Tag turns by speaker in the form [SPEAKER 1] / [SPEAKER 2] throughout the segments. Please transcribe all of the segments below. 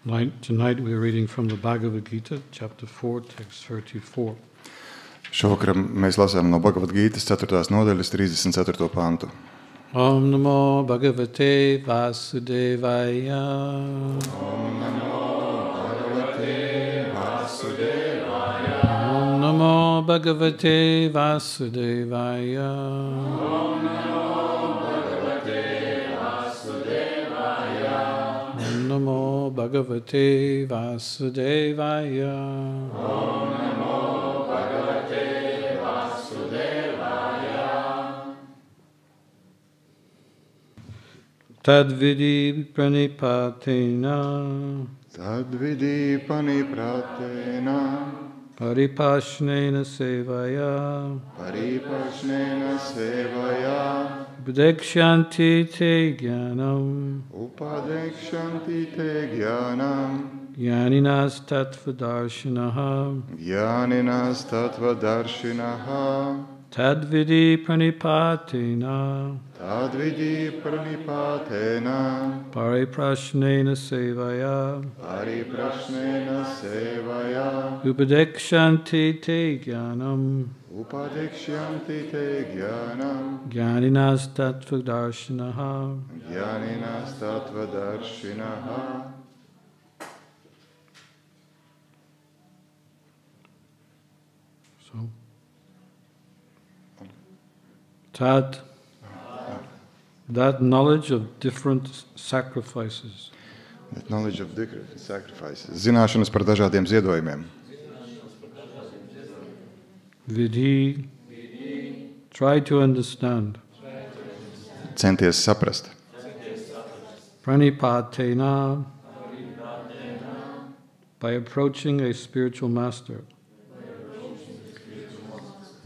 [SPEAKER 1] Tonight we are reading from the Bhagavad Gita, chapter 4, text 34.
[SPEAKER 2] Šovakar mēs lasām no Bhagavad Gītas 4. nodaļas 34. pantu.
[SPEAKER 1] Om Namo Bhagavate Vasudevaya.
[SPEAKER 2] Om Namo Bhagavate Vasudevaya.
[SPEAKER 1] Om Namo Bhagavate Vasudevaya.
[SPEAKER 2] Om Namo Bhagavate Vasudevaya.
[SPEAKER 1] Om Namo Bhagavate Vasudevaya.
[SPEAKER 2] Om Namo Bhagavate Vasudevaya.
[SPEAKER 1] Tadvidi pranipatena.
[SPEAKER 2] Tadvidi panipratena.
[SPEAKER 1] Paripashnena sevaya.
[SPEAKER 2] Paripashnena sevaya.
[SPEAKER 1] Upadekshanti te jnanam.
[SPEAKER 2] Upadekshanti te jnanam.
[SPEAKER 1] Jnaninas tattvadarshinaha.
[SPEAKER 2] Jnaninas tattvadarshinaha.
[SPEAKER 1] Tadvidi pranipatena.
[SPEAKER 2] Tadvidi pranipatena.
[SPEAKER 1] Pariprashnena sevaya.
[SPEAKER 2] Pariprashnena sevaya.
[SPEAKER 1] Upadekshanti te jnanam.
[SPEAKER 2] Upadekshanti te jnanam.
[SPEAKER 1] Jnaninas tattvadarshinaha.
[SPEAKER 2] Jnaninas tattvadarshinaha.
[SPEAKER 1] So, that knowledge of different sacrifices.
[SPEAKER 2] That knowledge of different sacrifices. Zināšanas par dažādiem ziedojumiem.
[SPEAKER 1] Vidhi, try to understand.
[SPEAKER 2] Centies saprast.
[SPEAKER 1] Pranipatena, by approaching a spiritual master.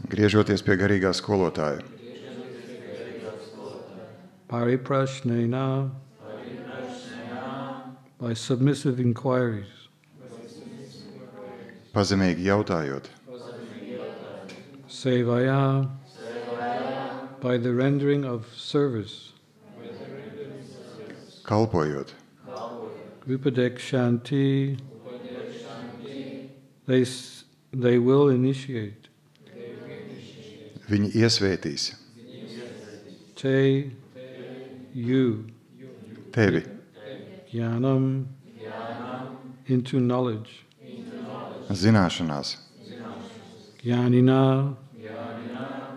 [SPEAKER 2] Griežoties pie garīgā skolotāja.
[SPEAKER 1] Pariprashnena, by submissive inquiries.
[SPEAKER 2] Pazemīgi jautājot.
[SPEAKER 1] Sevaya, by the rendering of service.
[SPEAKER 2] Kalpojot.
[SPEAKER 1] Upadekshanti, they will initiate.
[SPEAKER 2] Viņi iesvētīs.
[SPEAKER 1] Te, you.
[SPEAKER 2] Tevi.
[SPEAKER 1] Jnanam, into knowledge.
[SPEAKER 2] Zināšanās.
[SPEAKER 1] Jnanina,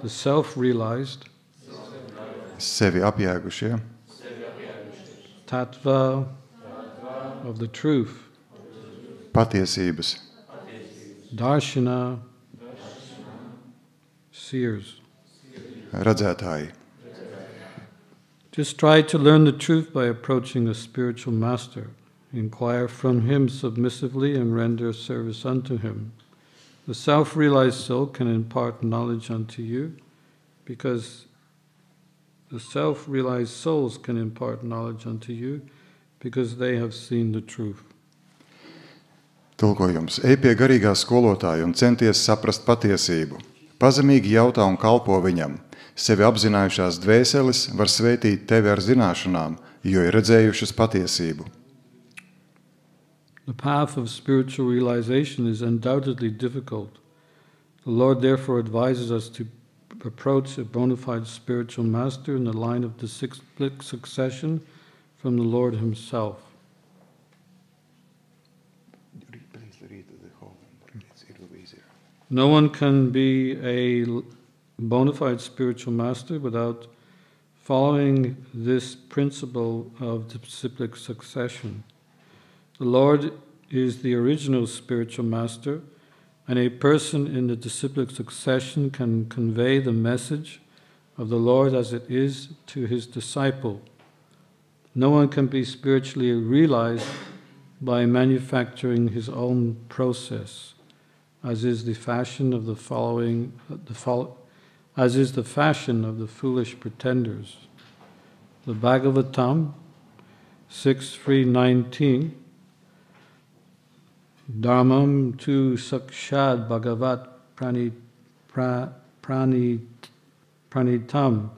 [SPEAKER 1] the self-realized.
[SPEAKER 2] Sevi apjēgušie.
[SPEAKER 1] Tattva, of the truth.
[SPEAKER 2] Patiesības.
[SPEAKER 1] Darshana, seers.
[SPEAKER 2] Redzētāji.
[SPEAKER 1] Just try to learn the truth by approaching a spiritual master. Inquire from him submissively and render service unto him. The self-realized soul can impart knowledge unto you because the self-realized souls can impart knowledge unto you because they have seen the truth.
[SPEAKER 2] Tulkojums. Ej pie garīgā skolotāja un centies saprast patiesību. Pazemīgi jautā un kalpo viņam. Sevi apzinājušās dvēseles var svētīt tevi ar zināšanām, jo ir redzējušas patiesību.
[SPEAKER 1] The path of spiritual realization is undoubtedly difficult. The Lord therefore advises us to approach a bona fide spiritual master in the line of the six-split succession from the Lord himself. No one can be a bona fide spiritual master without following this principle of disciplic succession. The Lord is the original spiritual master, and a person in the disciplic succession can convey the message of the Lord as it is to his disciple. No one can be spiritually realized by manufacturing his own process, as is the fashion of the fashion of the foolish pretenders. The Bhagavatam 6.3.19 Dharmam tu sakshad bhagavat pranitam.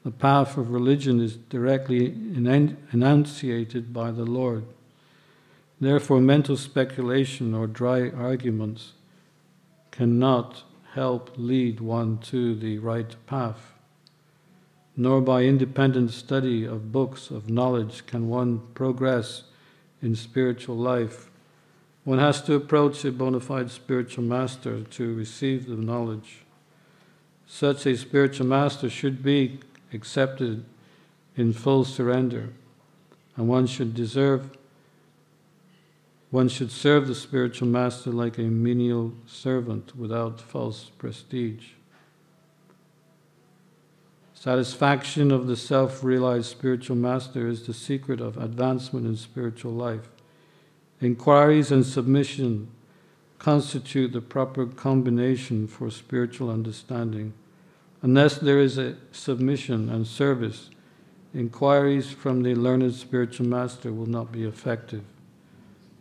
[SPEAKER 1] The path of religion is directly enunciated by the Lord. Therefore, mental speculation or dry arguments cannot help lead one to the right path, nor by independent study of books of knowledge can one progress in spiritual life. One has to approach a bona fide spiritual master to receive the knowledge. Such a spiritual master should be accepted in full surrender, and one should serve the spiritual master like a menial servant without false prestige. Satisfaction of the self-realized spiritual master is the secret of advancement in spiritual life. Inquiries and submission constitute the proper combination for spiritual understanding. Unless there is a submission and service, inquiries from the learned spiritual master will not be effective.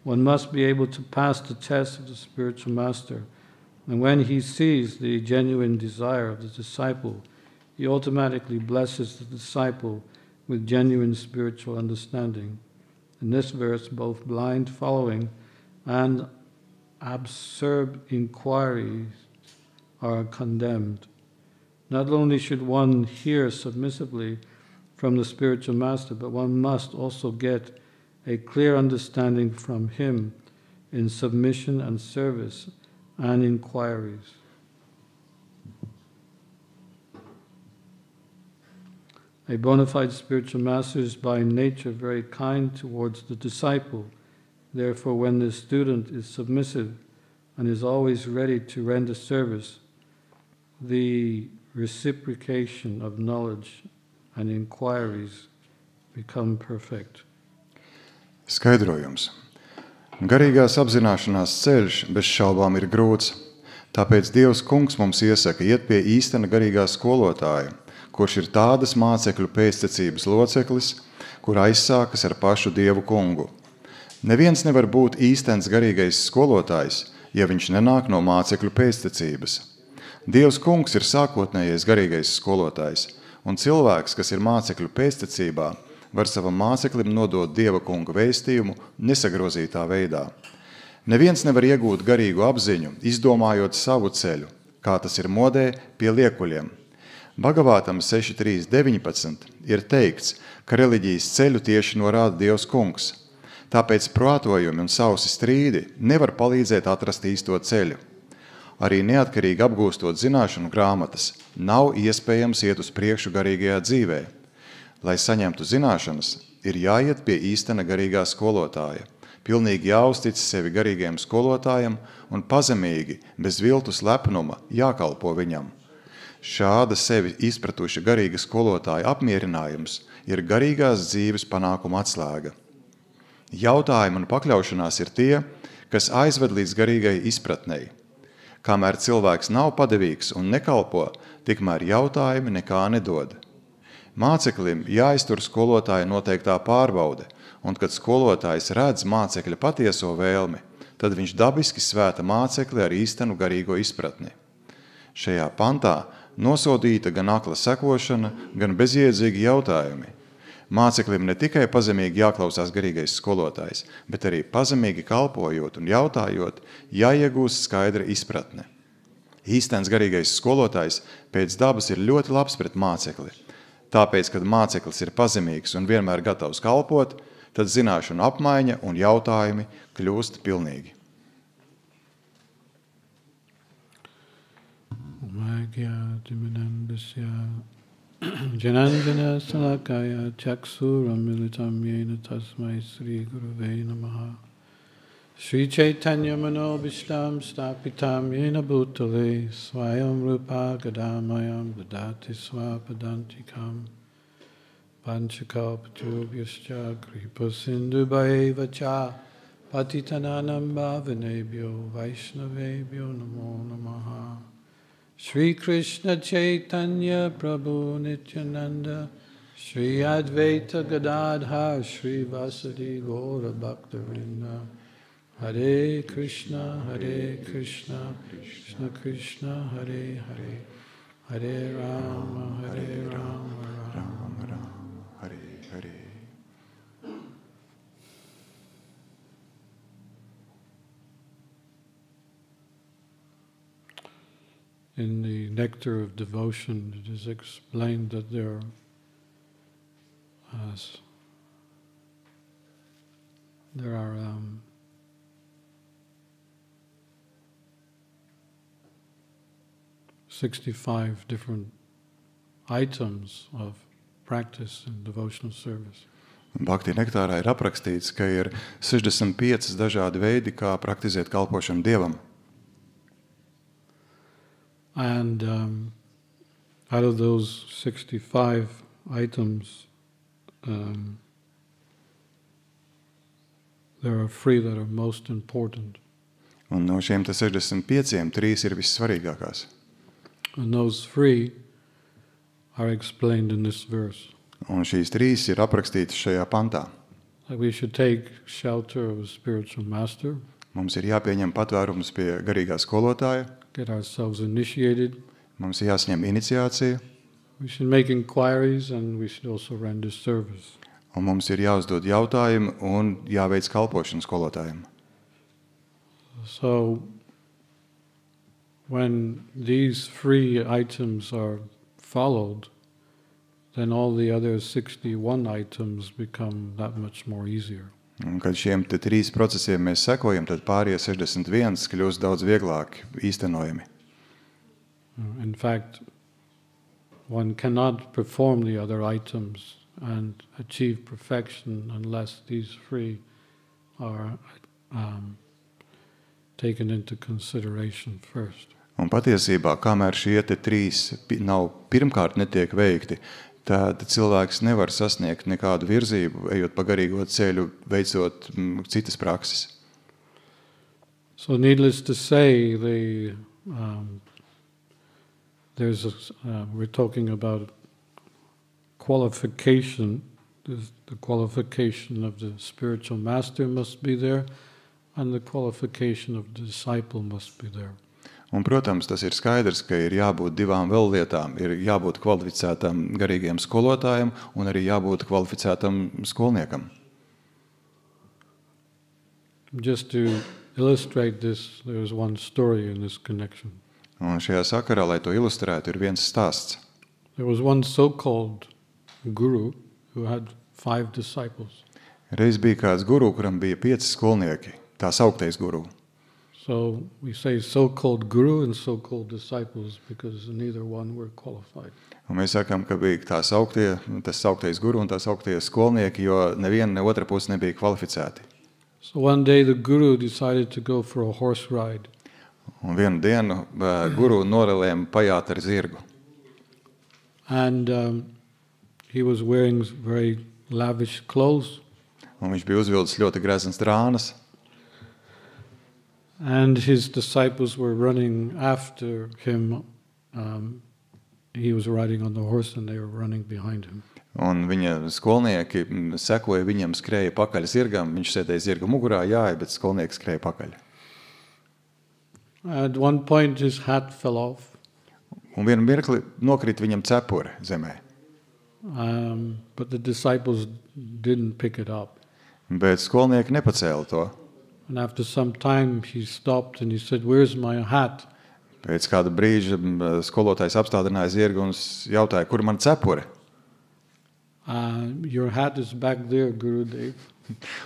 [SPEAKER 1] One must be able to pass the test of the spiritual master, and when he sees the genuine desire of the disciple, he automatically blesses the disciple with genuine spiritual understanding. In this verse, both blind following and absurd inquiries are condemned. Not only should one hear submissively from the spiritual master, but one must also get a clear understanding from him in submission and service and inquiries. A bona fide spiritual master is by nature very kind towards the disciple. Therefore, when the student is submissive and is always ready to render service, the reciprocation of knowledge and inquiries become perfect.
[SPEAKER 2] Skaidrojums. Garīgās apzināšanās ceļš bez šaubām ir grūts, tāpēc Dievs Kungs mums iesaka iet pie īstena garīgā skolotāja, kurš ir tādas mācekļu pēctecības loceklis, kur aizsākas ar pašu Dievu Kungu. Neviens nevar būt īstens garīgais skolotājs, ja viņš nenāk no mācekļu pēctecības. Dievs Kungs ir sākotnējais garīgais skolotājs, un cilvēks, kas ir mācekļu pēctecībā, var savam māceklim nodot Dieva Kunga vēstījumu nesagrozītā veidā. Neviens nevar iegūt garīgu apziņu, izdomājot savu ceļu, kā tas ir modē pie liekuļiem. Bhagavatam 6.3.19 ir teikts, ka reliģijas ceļu tieši norāda Dievs Kungs. Tāpēc prātojumi un sausi strīdi nevar palīdzēt atrast īsto ceļu. Arī neatkarīgi apgūstot zināšanu grāmatas, nav iespējams iet uz priekšu garīgajā dzīvē. Lai saņemtu zināšanas, ir jāiet pie īstena garīgā skolotāja, pilnīgi jāuztic sevi garīgajam skolotājam un pazemīgi, bez viltus lepnuma, jākalpo viņam. Šāda sevi izpratuša garīga skolotāja apmierinājums ir garīgās dzīves panākuma atslēga. Jautājumi un pakļaušanās ir tie, kas aizved līdz garīgai izpratnei. Kamēr cilvēks nav padevīgs un nekalpo, tikmēr jautājumi nekā nedod. Māceklim jāiztur skolotāja noteiktā pārbaude, un kad skolotājs redz mācekļa patieso vēlmi, tad viņš dabiski svēta mācekli ar īstenu garīgo izpratni. Šajā pantā nosodīta gan akla sekošana, gan bezjēdzīgi jautājumi. Māceklim ne tikai pazemīgi jāklausās garīgais skolotājs, bet arī pazemīgi kalpojot un jautājot, jāiegūst skaidra izpratne. Īstens garīgais skolotājs pēc dabas ir ļoti labs pret mācekli. Tāpēc, kad māceklis ir pazemīgs un vienmēr gatavs kalpot, tad zināšanu apmaiņa un jautājumi kļūst pilnīgi.
[SPEAKER 1] Jananjana salakaya chaksuram militam yena tasmai Sri Gurave Namaha. Sri Chaitanya Manobishtam Stapitam Yena Bhutale Swayam Rupa Gadamayam Dadati Swapadantikam Panchakalpatubhyascha Kripa Sindhu Bhaivacha Patitananam Bhavanebhyo Vaishnavebhyo Namo Namaha. Shri Krishna Chaitanya Prabhu Nityananda Shri Advaita Gadadhar Shri Vasadi Gaura Bhaktavinda Hare Krishna Krishna Krishna Hare Hare Hare Rama Rama
[SPEAKER 2] Rama, Hare, Hare.
[SPEAKER 1] in the Nectar of Devotion, it is explained that there are 65 different items of practice in devotional service.
[SPEAKER 2] Bhakti nektārā ir aprakstīts, ka ir 65 dažādi veidi, kā praktizēt kalpošanu Dievam.
[SPEAKER 1] And out of those 65 items, there are 3 that are most important.
[SPEAKER 2] Un no šiem 65 3 ir vissvarīgākās.
[SPEAKER 1] And those 3 are explained in this verse.
[SPEAKER 2] Un šīs 3 ir aprakstītas šajā pantā.
[SPEAKER 1] Like we should take shelter of a spiritual master,
[SPEAKER 2] Mums ir jāpieņem patvērums pie garīgā skolotāja,
[SPEAKER 1] get ourselves initiated.
[SPEAKER 2] mums ir jāsaņem iniciācija,
[SPEAKER 1] We should make inquiries and we should also render service.
[SPEAKER 2] un mums ir jāuzdod jautājumi un jāveic kalpošana skolotājiem.
[SPEAKER 1] So when these 3 items are followed, then all the other 61 items become that much more easier.
[SPEAKER 2] Un kad šiem 3 procesiem mēs sekojam, tad pārējie 61 kļūst daudz vieglāk īstenojami.
[SPEAKER 1] In fact, one cannot perform the other items and achieve perfection unless these 3 are taken into consideration first.
[SPEAKER 2] Un patiesībā, kamēr šie 3 nav pirmkārt netiek veikti, tad cilvēks nevar sasniegt nekādu virzību, ejot pa garīgo ceļu, veicot citas prakses.
[SPEAKER 1] So needless to say, we're talking about qualification. The qualification of the spiritual master must be there, and the qualification of the disciple must be there.
[SPEAKER 2] Un, protams, tas ir skaidrs, ka ir jābūt 2 vēl lietām. Ir jābūt kvalificētam garīgiem skolotājiem un arī jābūt kvalificētam skolniekam.
[SPEAKER 1] Just to illustrate this, there is one story in this connection.
[SPEAKER 2] Un šajā sakarā, lai to ilustrētu, ir viens stāsts.
[SPEAKER 1] There was one so-called guru who had 5 disciples.
[SPEAKER 2] Reiz bija kāds guru, kuram bija 5 skolnieki, tā sauktais guru.
[SPEAKER 1] So we say so-called guru and so-called disciples because neither one were qualified.
[SPEAKER 2] Un mēs sakām, ka bija tas sauktais guru un tās sauktie skolnieki, jo neviena ne otra puse nebija kvalificēti.
[SPEAKER 1] So one day the guru decided to go for a horse ride.
[SPEAKER 2] Un vienu dienu guru norelēm pajāt ar zirgu.
[SPEAKER 1] And he was wearing very lavish clothes.
[SPEAKER 2] Un viņš bija uzvilcis ļoti greznas drānas.
[SPEAKER 1] And his disciples were running after him. He was riding on the horse and they were running behind him.
[SPEAKER 2] Un viņa skolnieki sekoja viņam, skrēja pakaļ zirgam. Viņš sēdēja zirga mugurā, jāja, bet skolnieki skrēja pakaļ.
[SPEAKER 1] At one point his hat fell off.
[SPEAKER 2] Un vienu mirkli nokrīt viņam cepure zemē.
[SPEAKER 1] But the disciples didn't pick it up.
[SPEAKER 2] Bet skolnieki nepacēla to.
[SPEAKER 1] And after some time he stopped and he said, "Where's my hat?"
[SPEAKER 2] Pēc kāda brīža skolotājs apstādināja zirgu un jautāja, kur man cepure?
[SPEAKER 1] Your hat is back there, Gurudev.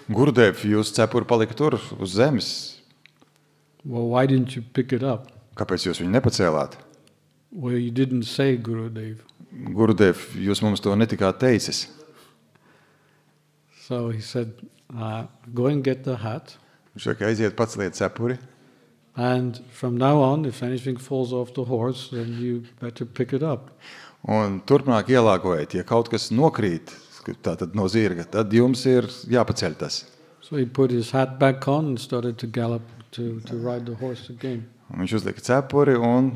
[SPEAKER 2] Gurudev, jūs cepuri palika tur uz zemes.
[SPEAKER 1] Well, why didn't you pick it up?
[SPEAKER 2] Kāpēc jūs viņu nepacēlāt?
[SPEAKER 1] Well, you didn't say, Gurudev.
[SPEAKER 2] Gurudev, jūs mums to netikāt teicis.
[SPEAKER 1] So he said, go and get the hat.
[SPEAKER 2] Viņš saka, aiziet paceliet cepuri.
[SPEAKER 1] And from now on, if anything falls off the horse, then you better pick it up.
[SPEAKER 2] Un turpmāk ielāgojiet, ja kaut kas nokrīt tātad no zirga, tad jums ir jāpaceļ tas.
[SPEAKER 1] So he put his hat back on and started to gallop to ride the horse again.
[SPEAKER 2] Un viņš uzlika cepuri un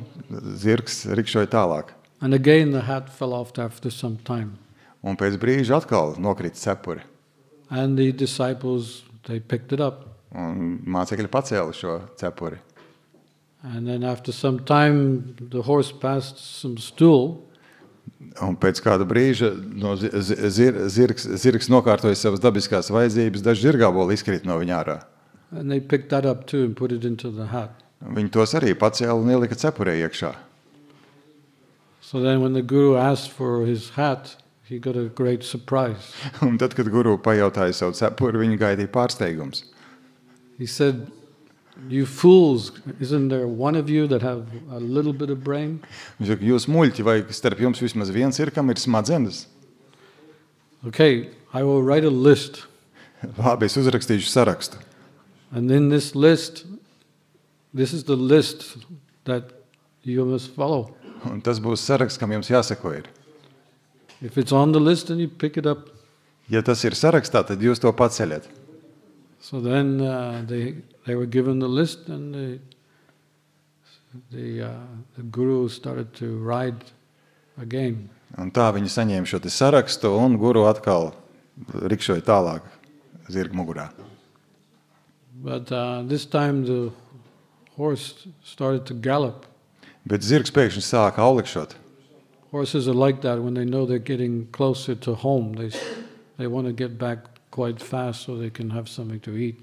[SPEAKER 2] zirgs rikšoja tālāk.
[SPEAKER 1] And again the hat fell off after some time.
[SPEAKER 2] Un pēc brīža atkal nokrīt cepuri.
[SPEAKER 1] And the disciples, they picked it up.
[SPEAKER 2] Un mācekļi pacēla šo cepuri.
[SPEAKER 1] And then after some time, the horse passed some stool.
[SPEAKER 2] Un pēc kāda brīža no zirgs nokārtoja savas dabiskās vajadzības, daži žirgāboli izkrīt no viņa ārā.
[SPEAKER 1] And they picked that up too and put it into the hat.
[SPEAKER 2] Viņi tos arī pacēla un ielika cepurē iekšā.
[SPEAKER 1] So then when the Guru asked for his hat, he got a great surprise.
[SPEAKER 2] Un tad, kad guru pajautāja savu cepuri, viņu gaidīja pārsteigums.
[SPEAKER 1] He said, "You fools, isn't there one of you that have a little bit of brain?"
[SPEAKER 2] Viņš saka, jūs muļķi, vai starp jums vismaz viens ir, kam ir smadzenes?
[SPEAKER 1] Okay, I will write a list.
[SPEAKER 2] Labi, es uzrakstīšu sarakstu.
[SPEAKER 1] And in this list, this is the list that you must follow.
[SPEAKER 2] Un tas būs saraksts, kam jums jāseko ir.
[SPEAKER 1] If it's on the list, then you pick it up.
[SPEAKER 2] Ja tas ir sarakstā, tad jūs to paceļat.
[SPEAKER 1] So then they were given the list, and the Guru started to ride again.
[SPEAKER 2] Un tā viņi saņēma šo te sarakstu, un guru atkal rikšoja tālāk zirga mugurā.
[SPEAKER 1] But this time the horse started to gallop.
[SPEAKER 2] Bet zirgs pēkšņi sāka aulikšot.
[SPEAKER 1] Horses are like that when they know they're getting closer to home. They want to get back quite fast so they can have something to eat.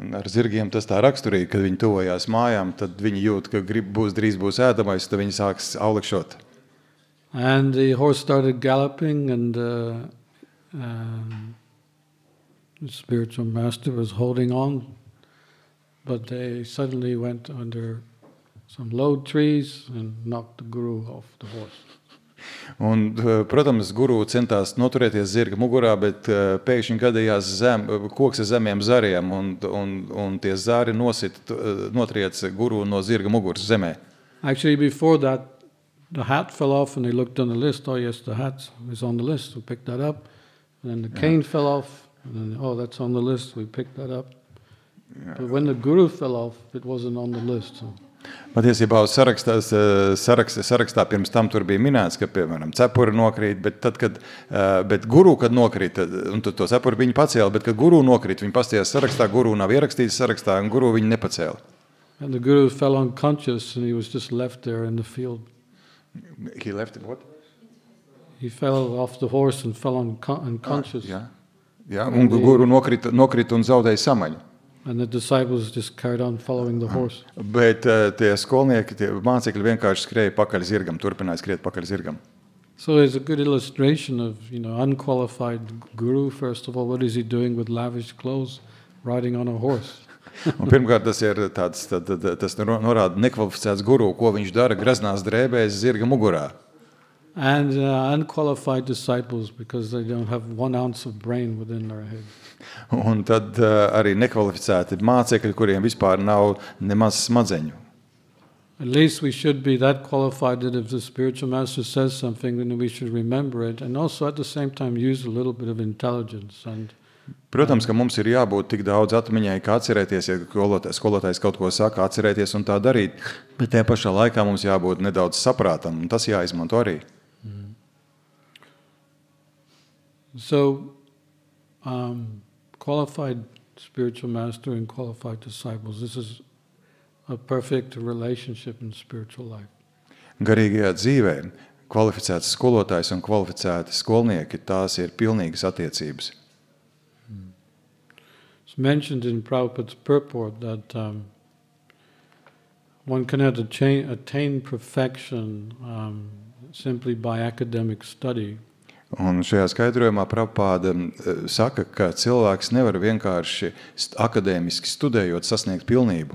[SPEAKER 2] Un ar zirgiem tas tā raksturīgi, kad viņi tuvojās mājām, tad viņi jūt, ka drīz būs ēdamais, tad viņi sāks aulikšot.
[SPEAKER 1] And the horse started galloping, and the spiritual master was holding on, but they suddenly went under some low trees and knocked the Guru off the horse.
[SPEAKER 2] Un, protams, guru centās noturēties zirga mugurā, bet pēkšņi gadījās koks ar zemiem zariem, un tie zari notriec guru no zirga muguras zemē.
[SPEAKER 1] Actually, before that, the hat fell off, and they looked on the list. Oh, yes, the hat is on the list. We picked that up. And then the cane fell off, and then, oh, that's on the list. We picked that up. But when the Guru fell off, it wasn't on the list. So.
[SPEAKER 2] Patiesībā sarakstā pirms tam tur bija minēts, ka, piemēram, cepuri nokrīt, bet guru, kad nokrīt, un to cepuri viņi pacēla, bet kad guru nokrīt, viņi pastījās sarakstā, guru nav ierakstīts sarakstā, un guru viņi nepacēla.
[SPEAKER 1] And the Guru fell unconscious, and he was just left there in the field.
[SPEAKER 2] He left what?
[SPEAKER 1] He fell off the horse and fell unconscious.
[SPEAKER 2] Jā, un guru nokrita un zaudēja samaņu.
[SPEAKER 1] And the disciples just carried on following the horse.
[SPEAKER 2] Bet tie skolnieki, tie mācekļi vienkārši skrēja pakaļ zirgam, turpināja skriet pakaļ zirgam.
[SPEAKER 1] So it's a good illustration of, unqualified guru. First of all, what is he doing with lavish clothes, riding on a horse?
[SPEAKER 2] Un pirmkārt, tas norāda nekvalificēts guru, ko viņš dara greznās drēbēs zirga mugurā.
[SPEAKER 1] And unqualified disciples, because they don't have 1 ounce of brain within their head.
[SPEAKER 2] Un tad arī nekvalificēti mācekļi, kuriem vispār nav nemaz smadzeņu.
[SPEAKER 1] At least we should be that qualified that if the spiritual master says something, then we should remember it, and also at the same time use a little bit of intelligence.
[SPEAKER 2] Protams, ka mums ir jābūt tik daudz atmiņai, kā atcerēties, ja skolotājs kaut ko saka, atcerēties un tā darīt, bet tajā pašā laikā mums jābūt nedaudz saprātam, un tas jāizmanto arī.
[SPEAKER 1] So, qualified spiritual master and qualified disciples, this is a perfect relationship in spiritual life.
[SPEAKER 2] Garīgajā dzīvē kvalificēts skolotājs un kvalificēti skolnieki, tās ir pilnīgas attiecības.
[SPEAKER 1] It's mentioned in Prabhupada's purport that one cannot attain perfection simply by academic study.
[SPEAKER 2] Un šajā skaidrojumā Prabhupada saka, ka cilvēks nevar vienkārši akadēmiski studējot sasniegt pilnību.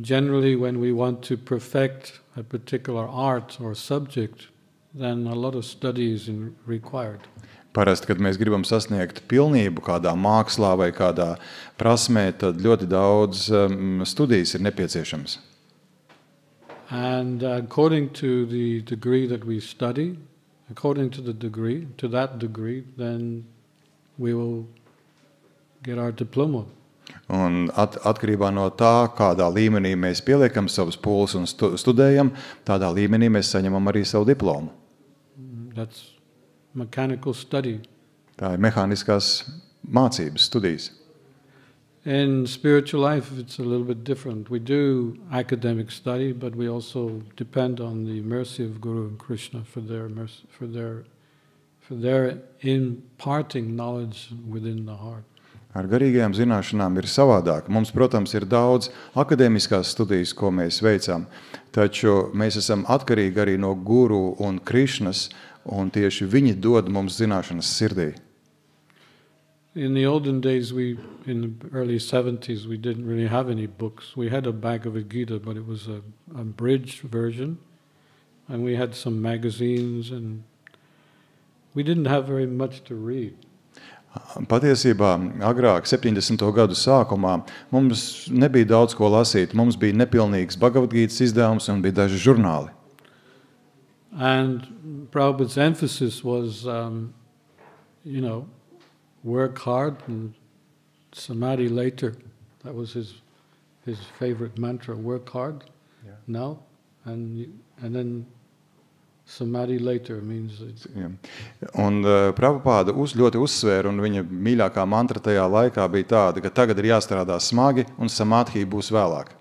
[SPEAKER 1] Generally, when we want to perfect a particular art or subject, then a lot of study is required.
[SPEAKER 2] Parasti, kad mēs gribam sasniegt pilnību kādā mākslā vai kādā prasmē, tad ļoti daudz studijas ir nepieciešams.
[SPEAKER 1] And according to the degree that we study, to that degree, then we will get our diploma.
[SPEAKER 2] Un atkarībā no tā, kādā līmenī mēs pieliekam savus pūles un studējam, tādā līmenī mēs saņemam arī savu diplomu.
[SPEAKER 1] That's mechanical study.
[SPEAKER 2] Tā ir mehāniskās mācības, studijas.
[SPEAKER 1] In spiritual life, it's a little bit different. We do academic study, but we also depend on the mercy of Guru and Krishna for their mercy, for their imparting knowledge within the heart.
[SPEAKER 2] Ar garīgajām zināšanām ir savādāk. Mums, protams, ir daudz akadēmiskās studijas, ko mēs veicām, taču mēs esam atkarīgi arī no guru un Krišnas, un tieši viņi dod mums zināšanas sirdī.
[SPEAKER 1] In the olden days, in the early 70s, we didn't really have any books. We had a Bhagavad Gita, but it was a abridged version, and we had some magazines, and we didn't have very much to read.
[SPEAKER 2] Patiesībā agrāk, 70. gadu sākumā, mums nebija daudz ko lasīt. Mums bija nepilnīgs Bhagavad Gītas izdevums un bija daži žurnāli.
[SPEAKER 1] And Prabhupada's emphasis was, work hard and samadhi later. That was his favorite mantra, work hard now, and then samadhi later means...
[SPEAKER 2] Jā. Un Prabhupada ļoti uzsvēra, un viņa mīļākā mantra tajā laikā bija tāda, ka tagad ir jāstrādā smagi, un samadhi būs vēlāk.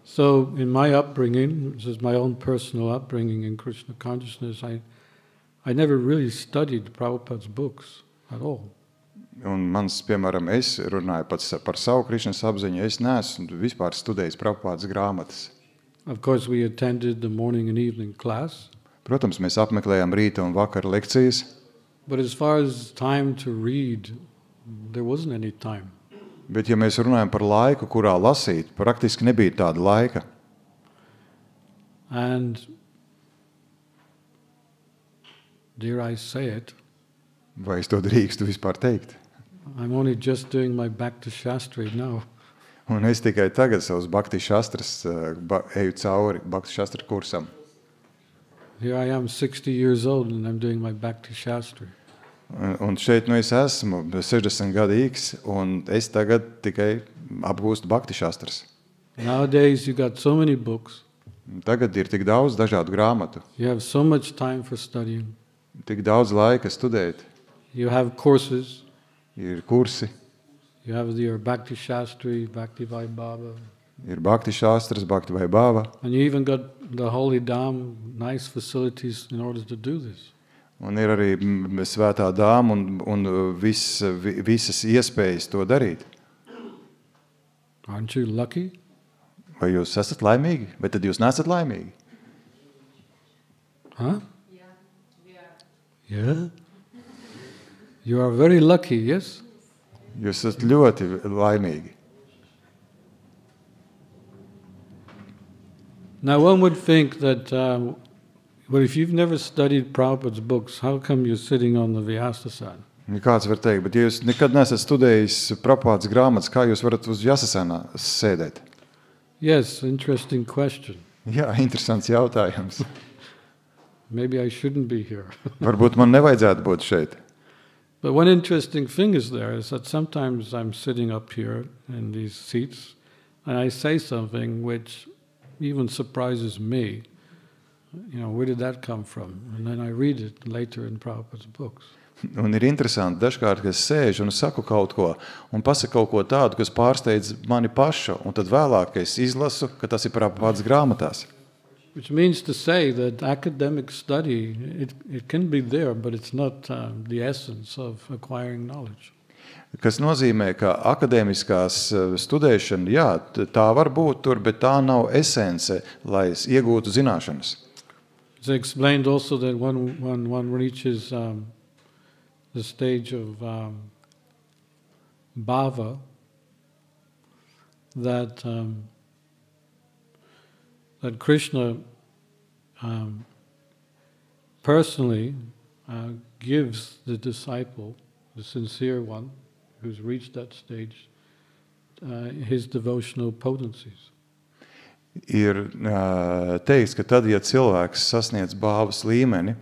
[SPEAKER 1] So, in my upbringing, this is my own personal upbringing in Krishna consciousness, I never really studied Prabhupada's books at all.
[SPEAKER 2] Un mans, piemēram, es runāju pats par savu Krišnas apziņu, es neesmu vispār studējis Prabhupadas grāmatas.
[SPEAKER 1] Of course, we attended the morning and evening class.
[SPEAKER 2] Protams, mēs apmeklējām rīta un vakara lekcijas.
[SPEAKER 1] But as far as time to read, there wasn't any time.
[SPEAKER 2] Bet ja mēs runājam par laiku, kurā lasīt, praktiski nebija tāda laika.
[SPEAKER 1] And, dare I say it,
[SPEAKER 2] vai es to drīkstu vispār teikt?
[SPEAKER 1] I'm only just doing my Bhakti Shastri now.
[SPEAKER 2] Un es tikai tagad savus Bhakti Shastras eju cauri Bhakti Shastra kursam.
[SPEAKER 1] Here I am 60 years old and I'm doing my Bhakti Shastri.
[SPEAKER 2] Un šeit es esmu 60 gadīgs un es tagad tikai apgūstu Bhakti Shastras.
[SPEAKER 1] Nowadays you got so many books.
[SPEAKER 2] Tagad ir tik daudz dažādu grāmatu.
[SPEAKER 1] You have so much time for studying.
[SPEAKER 2] Tik daudz laika studēt.
[SPEAKER 1] You have courses.
[SPEAKER 2] Ir kursi.
[SPEAKER 1] You have your Bhakti Shastri, Bhakti Vaibhava.
[SPEAKER 2] Ir Bhakti Shastras, Bhakti Vaibhava.
[SPEAKER 1] And you even got the Holy Dham, nice facilities in order to do this.
[SPEAKER 2] Un ir arī svētā dāma un visas iespējas to darīt.
[SPEAKER 1] Aren't you lucky?
[SPEAKER 2] Vai jūs esat laimīgi? Vai tad jūs nesat laimīgi?
[SPEAKER 1] Huh? Yeah? You are very lucky, yes?
[SPEAKER 2] Jūs esat ļoti laimīgi.
[SPEAKER 1] Now one would think that, well, if you've never studied Prabhupada's books, how come you're sitting on the Vyasasana?
[SPEAKER 2] Kāds var teikt, bet ja jūs nekad nesat studējis Prabhupadas grāmatas, kā jūs varat uz Vyasasana sēdēt?
[SPEAKER 1] Yes, interesting question.
[SPEAKER 2] Jā, interesants jautājums.
[SPEAKER 1] Maybe I shouldn't be here.
[SPEAKER 2] Varbūt man nevajadzētu būt šeit.
[SPEAKER 1] But one interesting thing is that sometimes I'm sitting up here in these seats and I say something which even surprises me. Where did that come from? And then I read it later in Prabhupada's books.
[SPEAKER 2] Un ir interesanti, dažkārt, ka es sēžu un saku kaut ko, un pasaku kaut ko tādu, kas pārsteidz mani pašu, un tad vēlāk es izlasu, ka tas ir Prabhupadas grāmatās.
[SPEAKER 1] Which means to say that academic study, it can be there, but it's not the essence of acquiring knowledge.
[SPEAKER 2] Kas nozīmē, ka akadēmiskās studēšana, jā, tā var būt tur, bet tā nav esence, lai es iegūtu zināšanas.
[SPEAKER 1] It's explained also that when one reaches the stage of bhava, that Krishna personally gives the disciple, the sincere one, who's reached that stage, his devotional potencies.
[SPEAKER 2] Ir teikts, ka tad, ja cilvēks sasniedz bāvas līmeni,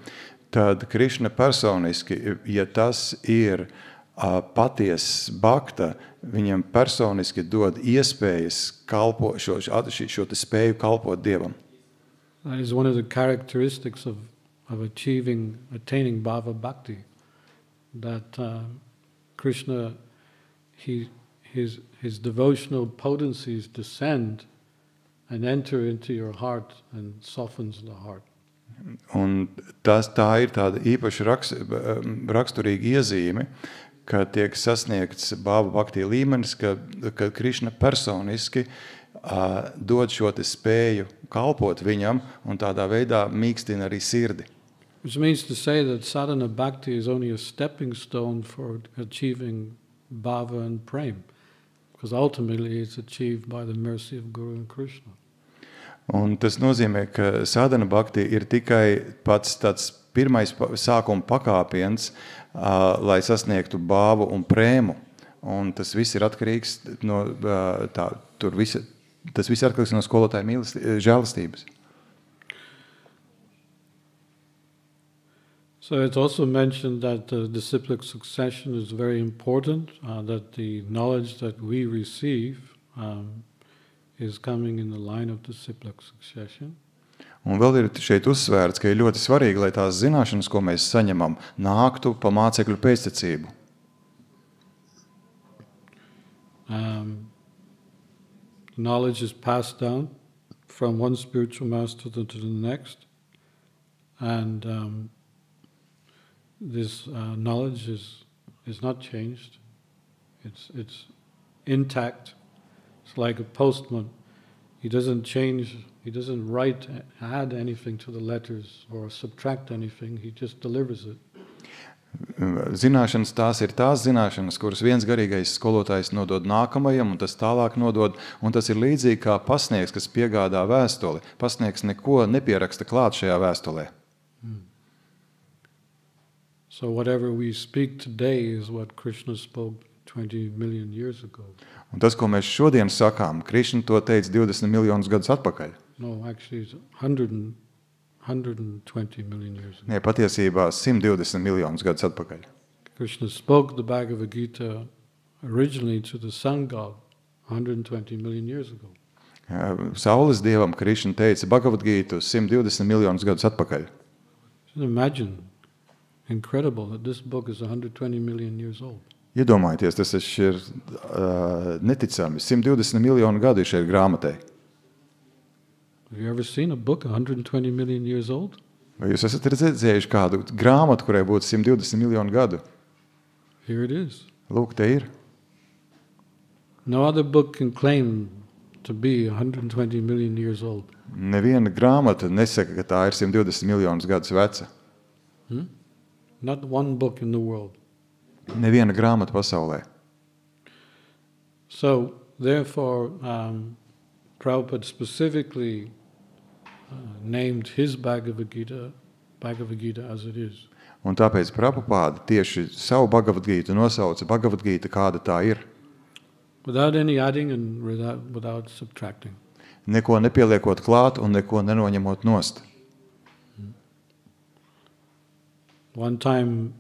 [SPEAKER 2] tad Krišna personiski, ja tas ir paties bhakta, viņam personiski dod iespējas šo te spēju kalpot Dievam.
[SPEAKER 1] That is one of the characteristics of attaining bhava bhakti, that Krishna, his devotional potencies descend and enter into your heart and softens the heart.
[SPEAKER 2] Un tā ir tāda īpaši raksturīga iezīme, ka tiek sasniegts Bhava Bhakti līmenis, ka Krišna personiski dod šo te spēju kalpot viņam un tādā veidā mīkstina arī sirdi.
[SPEAKER 1] Which means to say that sadhana bhakti is only a stepping stone for achieving bhava and prema, because ultimately it's achieved by the mercy of Guru and Krishna.
[SPEAKER 2] Un tas nozīmē, ka sadhana bhakti ir tikai pats tāds pirmais sākuma pakāpiens, lai sasniegtu bāvu un prēmu. Un tas viss ir atkarīgs no tas viss ir atkarīgs no skolotāja žēlastības.
[SPEAKER 1] So it's also mentioned that disciplic succession is very important, that the knowledge that we receive is coming in the line of disciplic succession.
[SPEAKER 2] Un vēl ir šeit uzsvērts, ka ir ļoti svarīgi, lai tās zināšanas, ko mēs saņemam, nāktu pa mācekļu pēctecību.
[SPEAKER 1] Knowledge is passed down from one spiritual master to the next, and this knowledge is not changed. It's intact. It's like a postman. He doesn't change. He doesn't add anything to the letters or subtract anything. He just delivers it.
[SPEAKER 2] Zināšanas tās ir tās zināšanas, kuras viens garīgais skolotājs nodod nākamajam, un tas tālāk nodod, un tas ir līdzīgi kā pasniegs, kas piegādā vēstuli. Pasniegs neko nepieraksta klāt šajā vēstulē.
[SPEAKER 1] So whatever we speak today is what Krishna spoke 20 million years ago.
[SPEAKER 2] Un tas, ko mēs šodien sakām, Krišna to teica 20 miljonus gadus atpakaļ.
[SPEAKER 1] No, actually it's 120 million years ago.
[SPEAKER 2] Nē, patiesībā 120 miljonus gadus atpakaļ.
[SPEAKER 1] Krishna spoke the Bhagavad Gita originally to the sun god 120 million years ago.
[SPEAKER 2] Saules dievam Krišna teica Bhagavad Gītu 120 miljonus gadus atpakaļ.
[SPEAKER 1] Imagine, incredible that this book is 120 million years old.
[SPEAKER 2] Iedomājieties, tas ir neticami. 120 miljonu gadu ir šeit grāmatai.
[SPEAKER 1] Have you ever seen a book 120 million years old?
[SPEAKER 2] Vai jūs esat redzējuši kādu grāmatu, kurai būtu 120 miljonu gadu?
[SPEAKER 1] Here it is.
[SPEAKER 2] Lūk, te ir.
[SPEAKER 1] No other book can claim to be 120 million years old.
[SPEAKER 2] Neviena grāmata nesaka, ka tā ir 120 miljonus gadus veca.
[SPEAKER 1] Not one book in the world.
[SPEAKER 2] Neviena grāmata pasaulē.
[SPEAKER 1] So, therefore, Prabhupada specifically named his Bhagavad Gita as it is.
[SPEAKER 2] Un tāpēc Prabhupada tieši savu Bhagavad Gītu nosauca Bhagavad Gīta, kāda tā ir.
[SPEAKER 1] Without any adding and without subtracting.
[SPEAKER 2] Neko nepieliekot klāt un neko nenoņemot nost.
[SPEAKER 1] One time,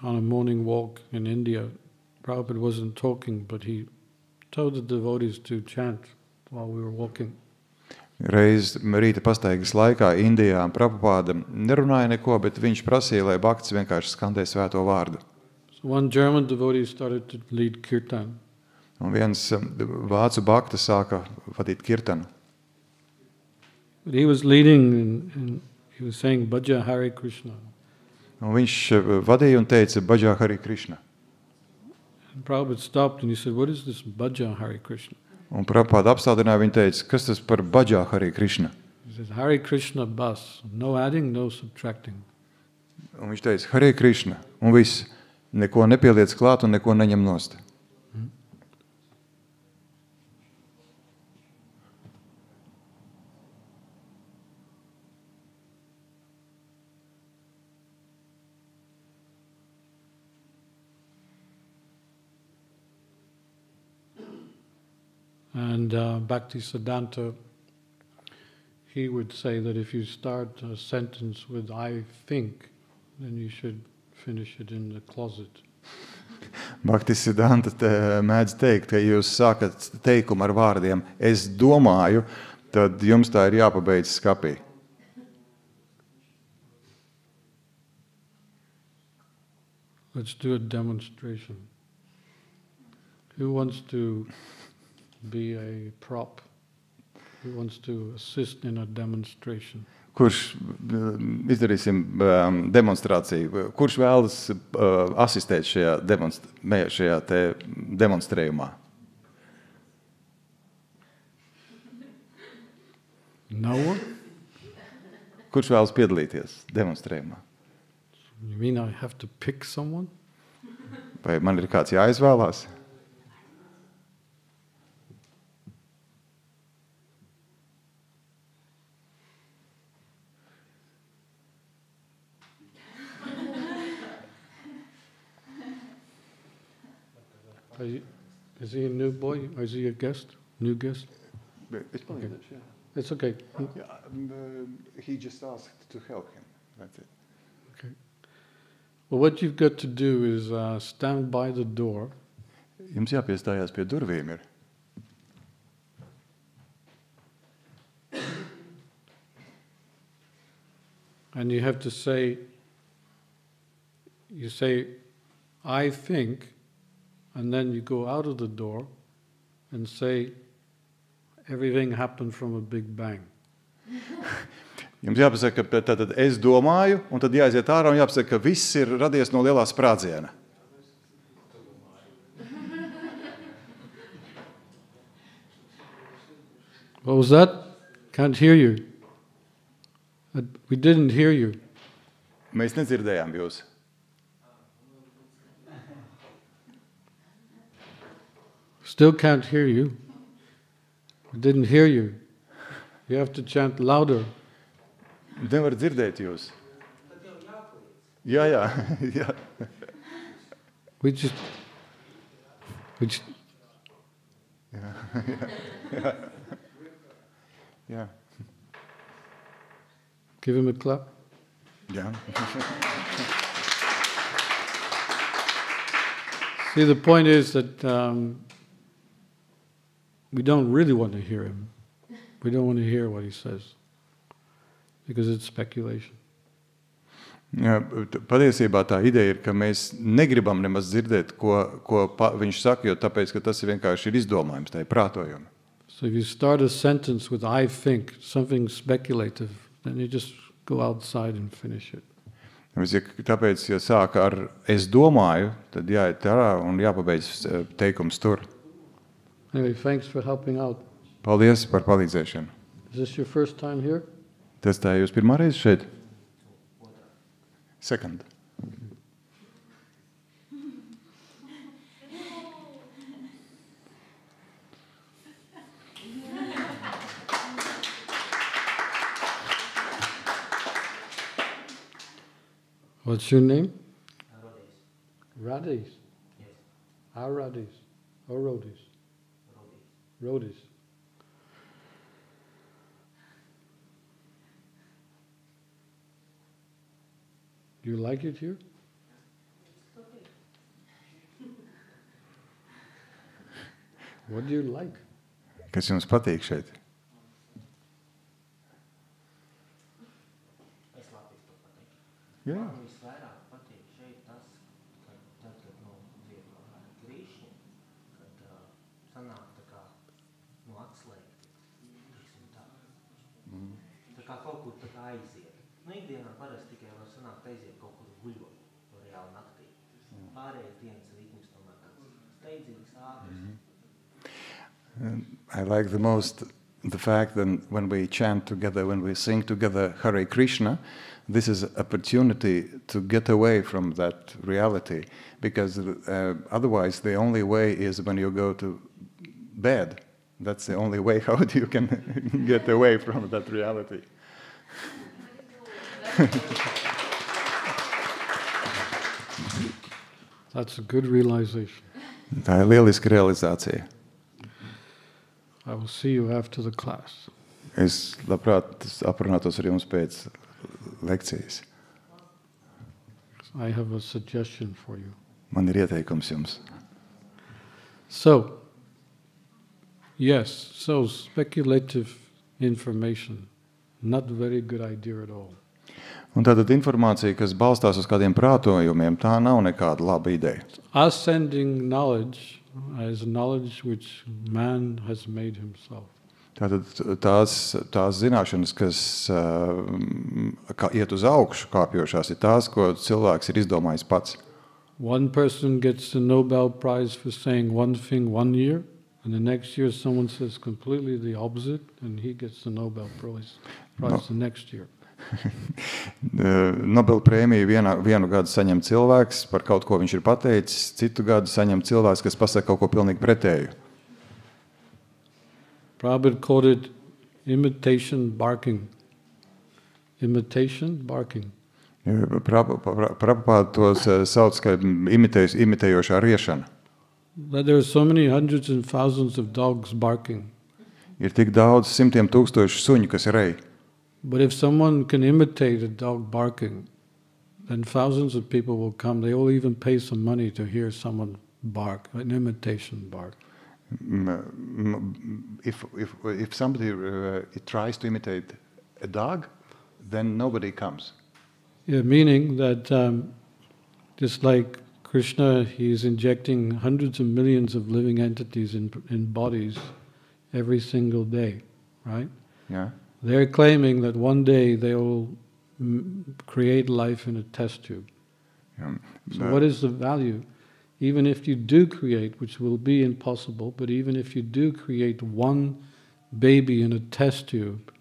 [SPEAKER 1] on a morning walk in India, Prabhupada wasn't talking, but he told the devotees to chant while we were walking.
[SPEAKER 2] Reiz rīta pastaigas laikā Indijā Prabhupada nerunāja neko, bet viņš prasīja, lai bhaktis vienkārši skandē svēto vārdu.
[SPEAKER 1] So one German devotee started to lead kirtan.
[SPEAKER 2] Un viens vācu bhakta sāka vadīt kirtanu.
[SPEAKER 1] But he was leading and he was saying Bhaja Hare Krishna.
[SPEAKER 2] Un viņš vadīja un teica Bhaja Hare Krishna.
[SPEAKER 1] And Prabhupada stopped and he said, what is this Bhaja Hare Krishna?
[SPEAKER 2] Un Prabhupada apstādināja, viņa teica, kas tas par Bhaja Hare Krishna?
[SPEAKER 1] He says, Hare Krishna bas, no adding, no subtracting.
[SPEAKER 2] Un viņš teica, Hare Krishna, un viss, neko nepieliec klāt un neko neņem nost.
[SPEAKER 1] And Bhaktisiddhanta, he would say that if you start a sentence with I think, then you should finish it in the closet.
[SPEAKER 2] Bhaktisiddhanta mēdz teikt, ka jūs sākat teikumu ar vārdiem es domāju, tad jums tā ir jāpabeidz skapī.
[SPEAKER 1] Let's do a demonstration. Who wants to be a prop? Who wants to assist in a demonstration?
[SPEAKER 2] Kurš izdarīsim demonstrāciju? Kurš vēlas asistēt šajā te demonstrējumā?
[SPEAKER 1] No one?
[SPEAKER 2] Kurš vēlas piedalīties demonstrējumā?
[SPEAKER 1] You mean I have to pick someone?
[SPEAKER 2] Vai man ir kāds jāizvēlās?
[SPEAKER 1] Is he a new boy? Or is he a guest? New guest?
[SPEAKER 2] Okay.
[SPEAKER 1] It's okay.
[SPEAKER 2] He just asked to help him. That's it.
[SPEAKER 1] Okay. Well, what you've got to do is stand by the door.
[SPEAKER 2] Jums jāpiestājās pie durvīm ir.
[SPEAKER 1] And you have to say, I think, and then you go out of the door and say, everything happened from a big bang.
[SPEAKER 2] Jums jāpasaka, ka tātad es domāju, un tad jāiziet ārā un jāpasaka, ka viss ir radies no lielā sprādziena.
[SPEAKER 1] What was that? Can't hear you. We didn't hear you.
[SPEAKER 2] Mēs nedzirdējām jūs.
[SPEAKER 1] Still can't hear you. We didn't hear you. You have to chant louder.
[SPEAKER 2] Nevar dzirdēt jūs. Jā. Jā.
[SPEAKER 1] We just
[SPEAKER 2] Jā.
[SPEAKER 1] give him a clap.
[SPEAKER 2] Jā.
[SPEAKER 1] See, the point is that we don't really want to hear him. We don't want to hear what he says because it's speculation.
[SPEAKER 2] Jā, patiesībā tā ideja ir, ka mēs negribam nemaz dzirdēt, ko viņš saka, jo tāpēc, ka tas ir vienkārši izdomājums, tā ir prātojumi.
[SPEAKER 1] So if you start a sentence with I think, something speculative, then you just go outside and finish it.
[SPEAKER 2] Tāpēc, ja sāk ar es domāju, tad jāiet ārā un jāpabeidz teikums tur.
[SPEAKER 1] Anyway, thanks for helping out.
[SPEAKER 2] Paldies par palīdzēšanu.
[SPEAKER 1] Is this your first time here?
[SPEAKER 2] Tas tā jūs pirmā reize šeit? Second.
[SPEAKER 1] What's your name? Radis.
[SPEAKER 3] Yes.
[SPEAKER 1] Radis. Or Rodis? Rodis. Do you like it here? What do you like?
[SPEAKER 2] Kas jums patīk šeit?
[SPEAKER 3] Es Latvijas to patīk.
[SPEAKER 2] Jā.
[SPEAKER 3] Man visvairāk patīk šeit tas, ka tad, kad dzied Krīšņu, kad sanāk tā kā atslēgt, tiksim tā. Tā kā kaut kur tā kā aiziet. Ikdienā parasti tikai var sanākt aiziet kaut kur guļot, jo reāli naktī. Pārējais dienas ritms tomēr tāds steidzīgs, ātrs.
[SPEAKER 2] I like the most the fact that when we chant together, when we sing together Hare Krishna, this is an opportunity to get away from that reality, because otherwise the only way is when you go to bed. That's the only way how you can get away from that reality.
[SPEAKER 1] That's a good realization.
[SPEAKER 2] Tā ir lieliska realizācija.
[SPEAKER 1] I will see you after the class.
[SPEAKER 2] Es labprāt aprunātos ar jums pēc lekcijas.
[SPEAKER 1] I have a suggestion for you.
[SPEAKER 2] Man ir ieteikums jums.
[SPEAKER 1] So speculative information, not a very good idea at all.
[SPEAKER 2] Un tātad informācija, kas balstās uz kādiem prātojumiem, tā nav nekāda laba ideja.
[SPEAKER 1] Ascending knowledge is knowledge which man has made himself.
[SPEAKER 2] Tātad tās zināšanas, kas iet uz augšu kāpjošās, ir tās, ko cilvēks ir izdomājis pats.
[SPEAKER 1] One person gets the Nobel Prize for saying one thing one year, and the next year someone says completely the opposite, and he gets the Nobel Prize the next year.
[SPEAKER 2] Nobel prēmiju vienu gadu saņem cilvēks, par kaut ko viņš ir pateicis, citu gadu saņem cilvēks, kas pasaka kaut ko pilnīgi pretēju.
[SPEAKER 1] Prabhupada called it imitation barking. Imitation barking.
[SPEAKER 2] Prabhupada tos sauc, ka imitējošā riešana.
[SPEAKER 1] That there are so many hundreds and thousands of dogs barking.
[SPEAKER 2] Ir tik daudz simtiem tūkstošu suņu, kas rej.
[SPEAKER 1] But if someone can imitate a dog barking, then thousands of people will come. They will even pay some money to hear someone bark, an imitation bark.
[SPEAKER 2] If somebody tries to imitate a dog, then nobody comes.
[SPEAKER 1] Yeah, meaning that just like Krishna, he is injecting hundreds of millions of living entities in bodies every single day, right?
[SPEAKER 2] Yeah.
[SPEAKER 1] They're claiming that one day they will create life in a test tube.
[SPEAKER 2] Yeah.
[SPEAKER 1] So what is the value? Even if you do create, which will be impossible, but even if you do create one baby in a test tube,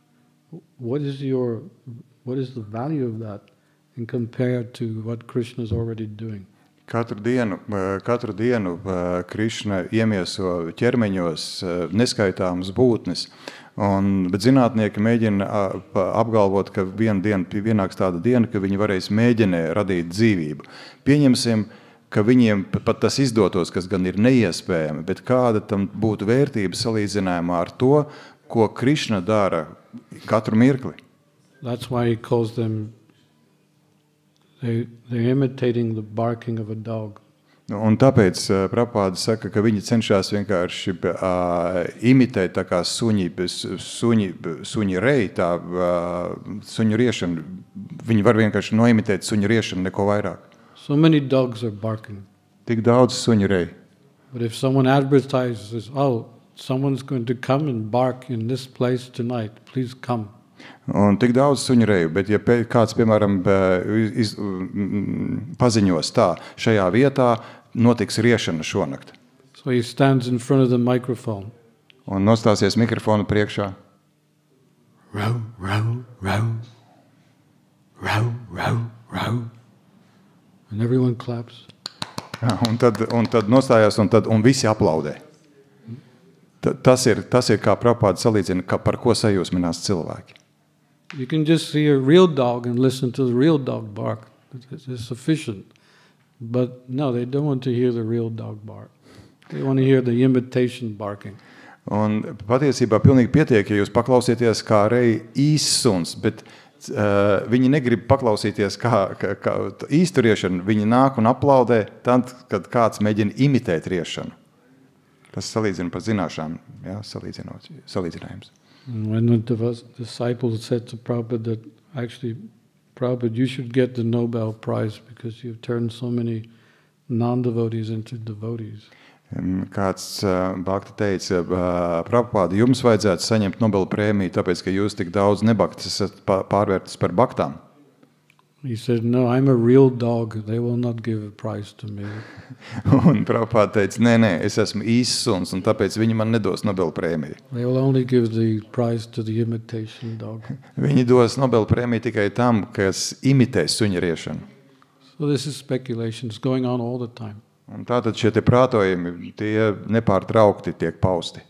[SPEAKER 1] what is the value of that in compared to what Krishna is already doing?
[SPEAKER 2] Katru dienu Krišna iemieso ķermeņos neskaitāmas būtnes, bet zinātnieki mēģina apgalvot, ka vienāks tāda diena, ka viņi varēs mēģinē radīt dzīvību. Pieņemsim, ka viņiem pat tas izdotos, kas gan ir neiespējami, bet kāda tam būtu vērtība salīdzinājumā ar to, ko Krišna dara katru mirkli.
[SPEAKER 1] That's why he calls them, they're imitating the barking of a dog.
[SPEAKER 2] Un tāpēc Prabhupada saka, ka viņi cenšas vienkārši imitēt tā kā suņi rej, tā suņu riešanu. Viņi var vienkārši noimitēt suņu riešanu, neko vairāk.
[SPEAKER 1] So many dogs are barking.
[SPEAKER 2] Tik daudz suņu rej.
[SPEAKER 1] But if someone advertises, oh, someone's going to come and bark in this place tonight, please come.
[SPEAKER 2] Un tik daudz suņu reju, bet ja kāds, piemēram, paziņos tā, šajā vietā notiks riešana šonakt.
[SPEAKER 1] So he stands in front of the microphone.
[SPEAKER 2] Un nostāsies mikrofonu priekšā.
[SPEAKER 1] Row, row, row. Row, row, row. And everyone claps.
[SPEAKER 2] Un tad nostājās, un visi aplaudē. Tas ir kā Prabhupada salīdzina, par ko sajūsminās cilvēki.
[SPEAKER 1] You can just see a real dog and listen to the real dog bark. It's sufficient. But no, they don't want to hear the real dog bark. They want to hear the imitation barking.
[SPEAKER 2] Un patiesībā pilnīgi pietiek, ja jūs paklausieties kā rej īsts suns, bet viņi negrib paklausīties kā īstu riešanu. Viņi nāk un aplaudē tad, kad kāds mēģina imitēt riešanu. Tas salīdzina par zināšām, jā, salīdzinājums.
[SPEAKER 1] When the disciples said to Prabhupada that actually, Prabhupada, you should get the Nobel Prize because you've turned so many non-devotees into devotees.
[SPEAKER 2] Kāds bhakti teica, Prabhupada, jums vajadzētu saņemt Nobel prēmiju, tāpēc, ka jūs tik daudz nebaktis esat pārvērtis par baktām.
[SPEAKER 1] He said, no, I'm a real dog. They will not give a prize to me.
[SPEAKER 2] Un Prabhupada teica, nē, es esmu īsts suns, un tāpēc viņi man nedos Nobel prēmiju.
[SPEAKER 1] They will only give the prize to the imitation dog.
[SPEAKER 2] Viņi dos Nobel prēmiju tikai tam, kas imitē suņa riešanu.
[SPEAKER 1] So this is speculation. It's going on all the time.
[SPEAKER 2] Un tātad šie te prātojumi, tie nepārtraukti tiek pausti.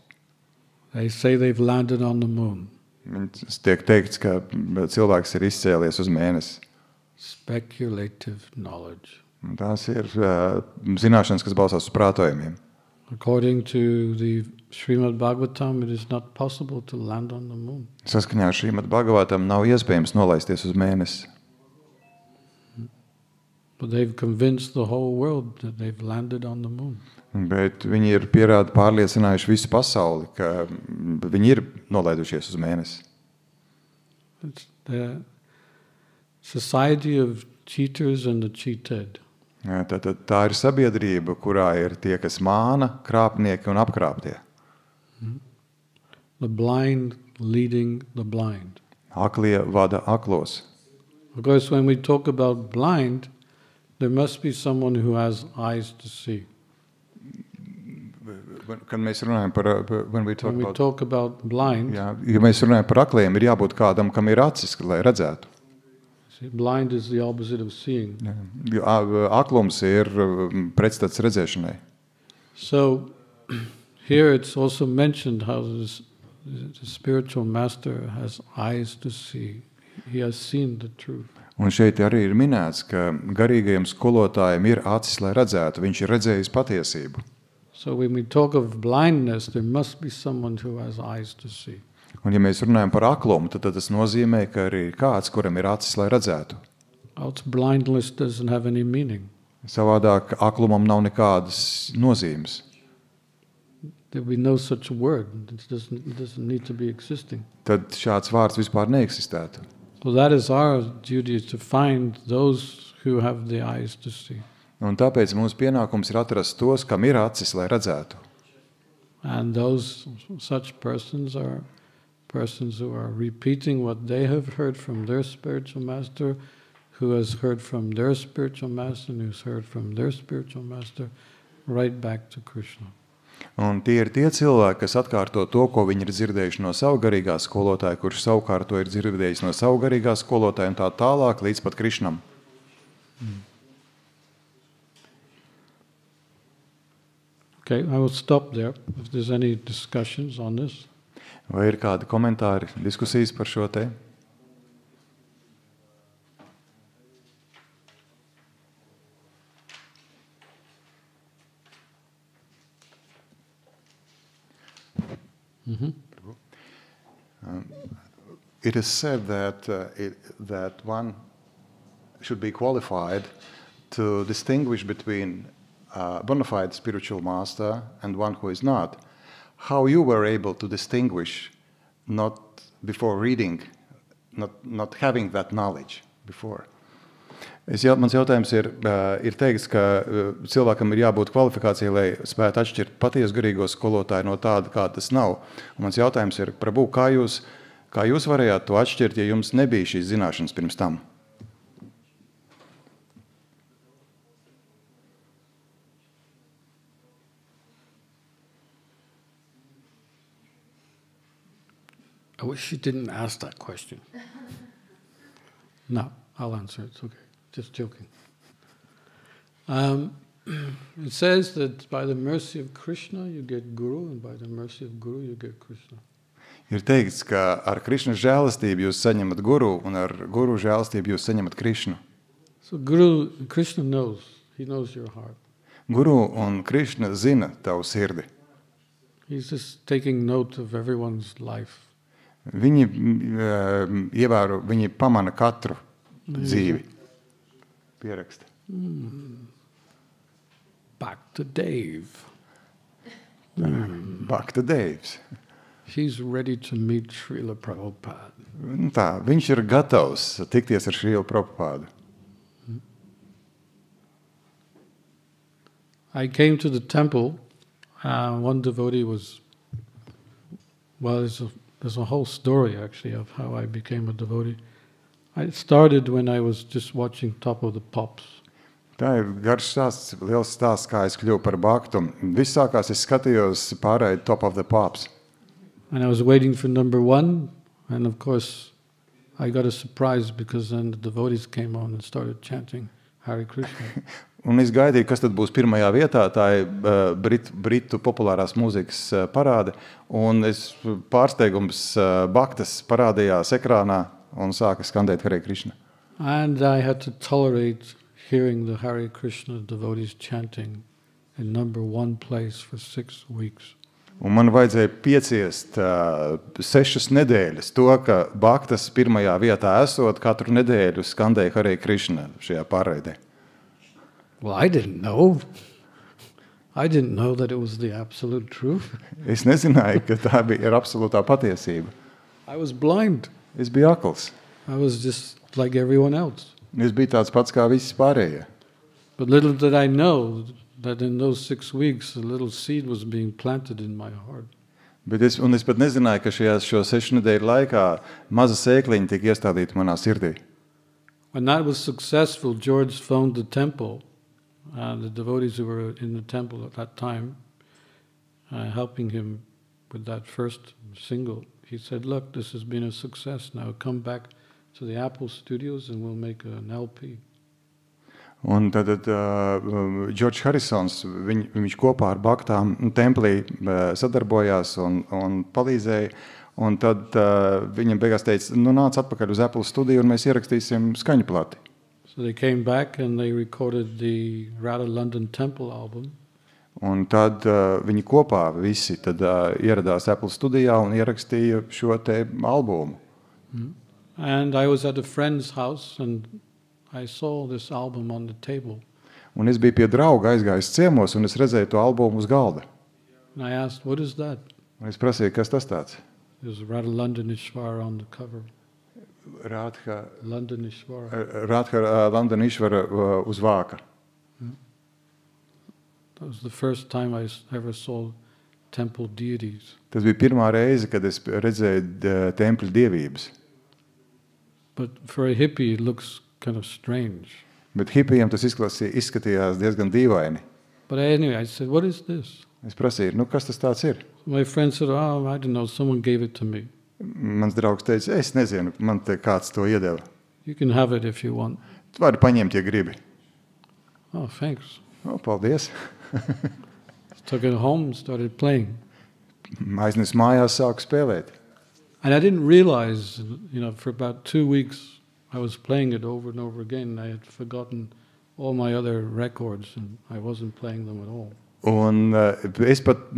[SPEAKER 1] They say they've landed on the moon.
[SPEAKER 2] Tiek teikts, ka cilvēks ir izcēlies uz mēnesi.
[SPEAKER 1] Speculative knowledge.
[SPEAKER 2] Un tās ir zināšanas, kas balstās uz prātojumiem.
[SPEAKER 1] According to the Srimad Bhagavatam, it is not possible to land on the moon.
[SPEAKER 2] Saskaņā ar Srimad Bhagavatam nav iespējams nolaisties uz mēnesi.
[SPEAKER 1] But they've convinced the whole world that they've landed on the moon.
[SPEAKER 2] Bet viņi ir pārliecinājuši visu pasauli, ka viņi ir nolaidušies uz mēnesi.
[SPEAKER 1] It's the society of cheaters and the cheated.
[SPEAKER 2] Tā ir sabiedrība, kurā ir tie, kas māna, krāpnieki un apkrāptie.
[SPEAKER 1] the blind leading the blind.
[SPEAKER 2] Aklie vada aklos.
[SPEAKER 1] Of course, when we talk about blind, there must be someone who has eyes to see.
[SPEAKER 2] Kad mēs runājam par, when we
[SPEAKER 1] talk about blind,
[SPEAKER 2] jā, ja mēs runājam par akliem, ir jābūt kādam, kam ir acis, lai redzētu.
[SPEAKER 1] See, blind is the opposite of seeing.
[SPEAKER 2] Jā, aklums ir pretstats redzēšanai.
[SPEAKER 1] So, here it's also mentioned how the spiritual master has eyes to see. He has seen the truth.
[SPEAKER 2] Un šeit arī ir minēts, ka garīgajam skolotājiem ir acis, lai redzētu. Viņš ir redzējis patiesību.
[SPEAKER 1] So when we talk of blindness, there must be someone who has eyes to see.
[SPEAKER 2] Un ja mēs runājam par aklumu, tad tas nozīmē, ka arī kāds, kuram ir acis, lai redzētu.
[SPEAKER 1] Else blindness doesn't have any meaning.
[SPEAKER 2] Savādāk aklumam nav nekādas nozīmes.
[SPEAKER 1] There will be no such word. It doesn't need to be existing.
[SPEAKER 2] Tad šāds vārds vispār neeksistētu.
[SPEAKER 1] So that is our duty, to find those who have the eyes to see.
[SPEAKER 2] Un tāpēc mūsu pienākums ir atrast tos, kam ir acis, lai redzētu.
[SPEAKER 1] And those such persons are persons who are repeating what they have heard from their spiritual master, who has heard from their spiritual master, and who's heard from their spiritual master, right back to Krishna.
[SPEAKER 2] Un tie ir tie cilvēki, kas atkārto to, ko viņi ir dzirdējuši no savu garīgā skolotāja, kurš savukārt to ir dzirdējis no savu garīgā skolotāja un tā tālāk līdz pat Krišnam.
[SPEAKER 1] Okay, I will stop there. If there's any discussions on this.
[SPEAKER 2] Vai ir kādi komentāri, diskusijas par šo te? It is said that that one should be qualified to distinguish between a bona fide spiritual master and one who is not. How you were able to distinguish, not before reading, not having that knowledge before? Mans jautājums ir teikts, ka cilvēkam ir jābūt kvalifikācijai, lai spētu atšķirt patiesu garīgo skolotāju no tāda, kā tas nav. Un mans jautājums ir, Prabhu, kā jūs varējāt to atšķirt, ja jums nebija šīs zināšanas pirms tam?
[SPEAKER 1] I wish you didn't ask that question. No, I'll answer it. It's okay. Just joking. It says that by the mercy of Krishna you get Guru, and by the mercy of Guru you get Krishna.
[SPEAKER 2] Ir teikts, ka ar Krišnas žēlastību jūs saņemat Guru, un ar Guru žēlastību jūs saņemat Krišnu.
[SPEAKER 1] So Krishna knows. He knows your heart.
[SPEAKER 2] Guru un Krišna zina tavu sirdi.
[SPEAKER 1] He's just taking note of everyone's life.
[SPEAKER 2] Viņi ievēro, viņi pamana katru dzīvi. Pieraksta.
[SPEAKER 1] Back to Dave.
[SPEAKER 2] Back to Daves.
[SPEAKER 1] He's ready to meet Srila Prabhupada.
[SPEAKER 2] Tā, viņš ir gatavs tikties ar Srila Prabhupādu.
[SPEAKER 1] I came to the temple. One devotee was, well, there's a whole story actually of how I became a devotee. It started when I was just watching Top of the Pops.
[SPEAKER 2] Tā ir garš stāsts, liels stāsts, kā es kļuvu par bhaktu. Viss sākās, es skatījos pārēju Top of the Pops.
[SPEAKER 1] And I was waiting for number 1, and of course I got a surprise because then the devotees came on and started chanting Hare Krishna.
[SPEAKER 2] Un es gaidīju, kas tad būs pirmajā vietā, tā ir britu populārās mūzikas parāde, un es pārsteigums bhaktas parādījās ekrānā un sāka skandēt Hare Krishna.
[SPEAKER 1] And I had to tolerate hearing the Hare Krishna devotees chanting in number 1 place for 6 weeks.
[SPEAKER 2] Un man vajadzēja pieciest 6 nedēļas to, ka bhaktas pirmajā vietā esot, katru nedēļu skandēja Hare Krishna šajā pārraidē.
[SPEAKER 1] Well, I didn't know. I didn't know that it was the absolute truth.
[SPEAKER 2] Es nezināju, ka tā bija absolūtā patiesība.
[SPEAKER 1] I was blind.
[SPEAKER 2] Es biju akls.
[SPEAKER 1] I was just like everyone else.
[SPEAKER 2] Es biju tāds pats kā visi pārējie.
[SPEAKER 1] But little did I know that in those 6 weeks a little seed was being planted in my heart.
[SPEAKER 2] Bet es pat nezināju, ka šo 6 nedēļu laikā maza sēkliņa tika iestādīta manā sirdī.
[SPEAKER 1] When that was successful, George phoned the temple, the devotees who were in the temple at that time, helping him with that first single. He said, look, this has been a success. Now come back to the Apple studios and we'll make an LP.
[SPEAKER 2] Un tad George Harrisons, viņš kopā ar Baktām templī sadarbojās un palīdzēja. Un tad viņam beigās teica, nu nāc atpakaļ uz Apple studiju un mēs ierakstīsim skaņu plati.
[SPEAKER 1] So they came back and they recorded the Radha London Temple album.
[SPEAKER 2] Un tad viņi kopā visi tad ieradās Apple studijā un ierakstīja šo te albumu.
[SPEAKER 1] And I was at a friend's house and I saw this album on the table.
[SPEAKER 2] Un es biju pie drauga aizgājis ciemos un es redzēju to albumu uz galda.
[SPEAKER 1] And I asked, what is that?
[SPEAKER 2] Un es prasīju, kas tas tāds?
[SPEAKER 1] There's Radha London Ishvara on the cover.
[SPEAKER 2] Radha
[SPEAKER 1] London Ishvara.
[SPEAKER 2] London Ishvara uz vāka.
[SPEAKER 1] That was the first time I ever saw temple deities.
[SPEAKER 2] Tas bija pirmā reize, kad es redzēju tempļu dievības.
[SPEAKER 1] But for a hippie, it looks kind of strange.
[SPEAKER 2] Bet hipijiem tas izskatījās diezgan dīvaini.
[SPEAKER 1] But anyway, I said, what is this?
[SPEAKER 2] Es prasīju, nu kas tas tāds ir?
[SPEAKER 1] My friend said, oh, I don't know, someone gave it to me.
[SPEAKER 2] Mans draugs teica, es nezinu, man te kāds to iedeva.
[SPEAKER 1] You can have it if you want.
[SPEAKER 2] Tu vari paņemt, ja gribi.
[SPEAKER 1] Oh, thanks.
[SPEAKER 2] O, paldies.
[SPEAKER 1] Took it home and started playing.
[SPEAKER 2] Aiznes mājās, sāku spēlēt.
[SPEAKER 1] And I didn't realize, for about 2 weeks, I was playing it over and over again. I had forgotten all my other records and I wasn't playing them at all.
[SPEAKER 2] Un es pat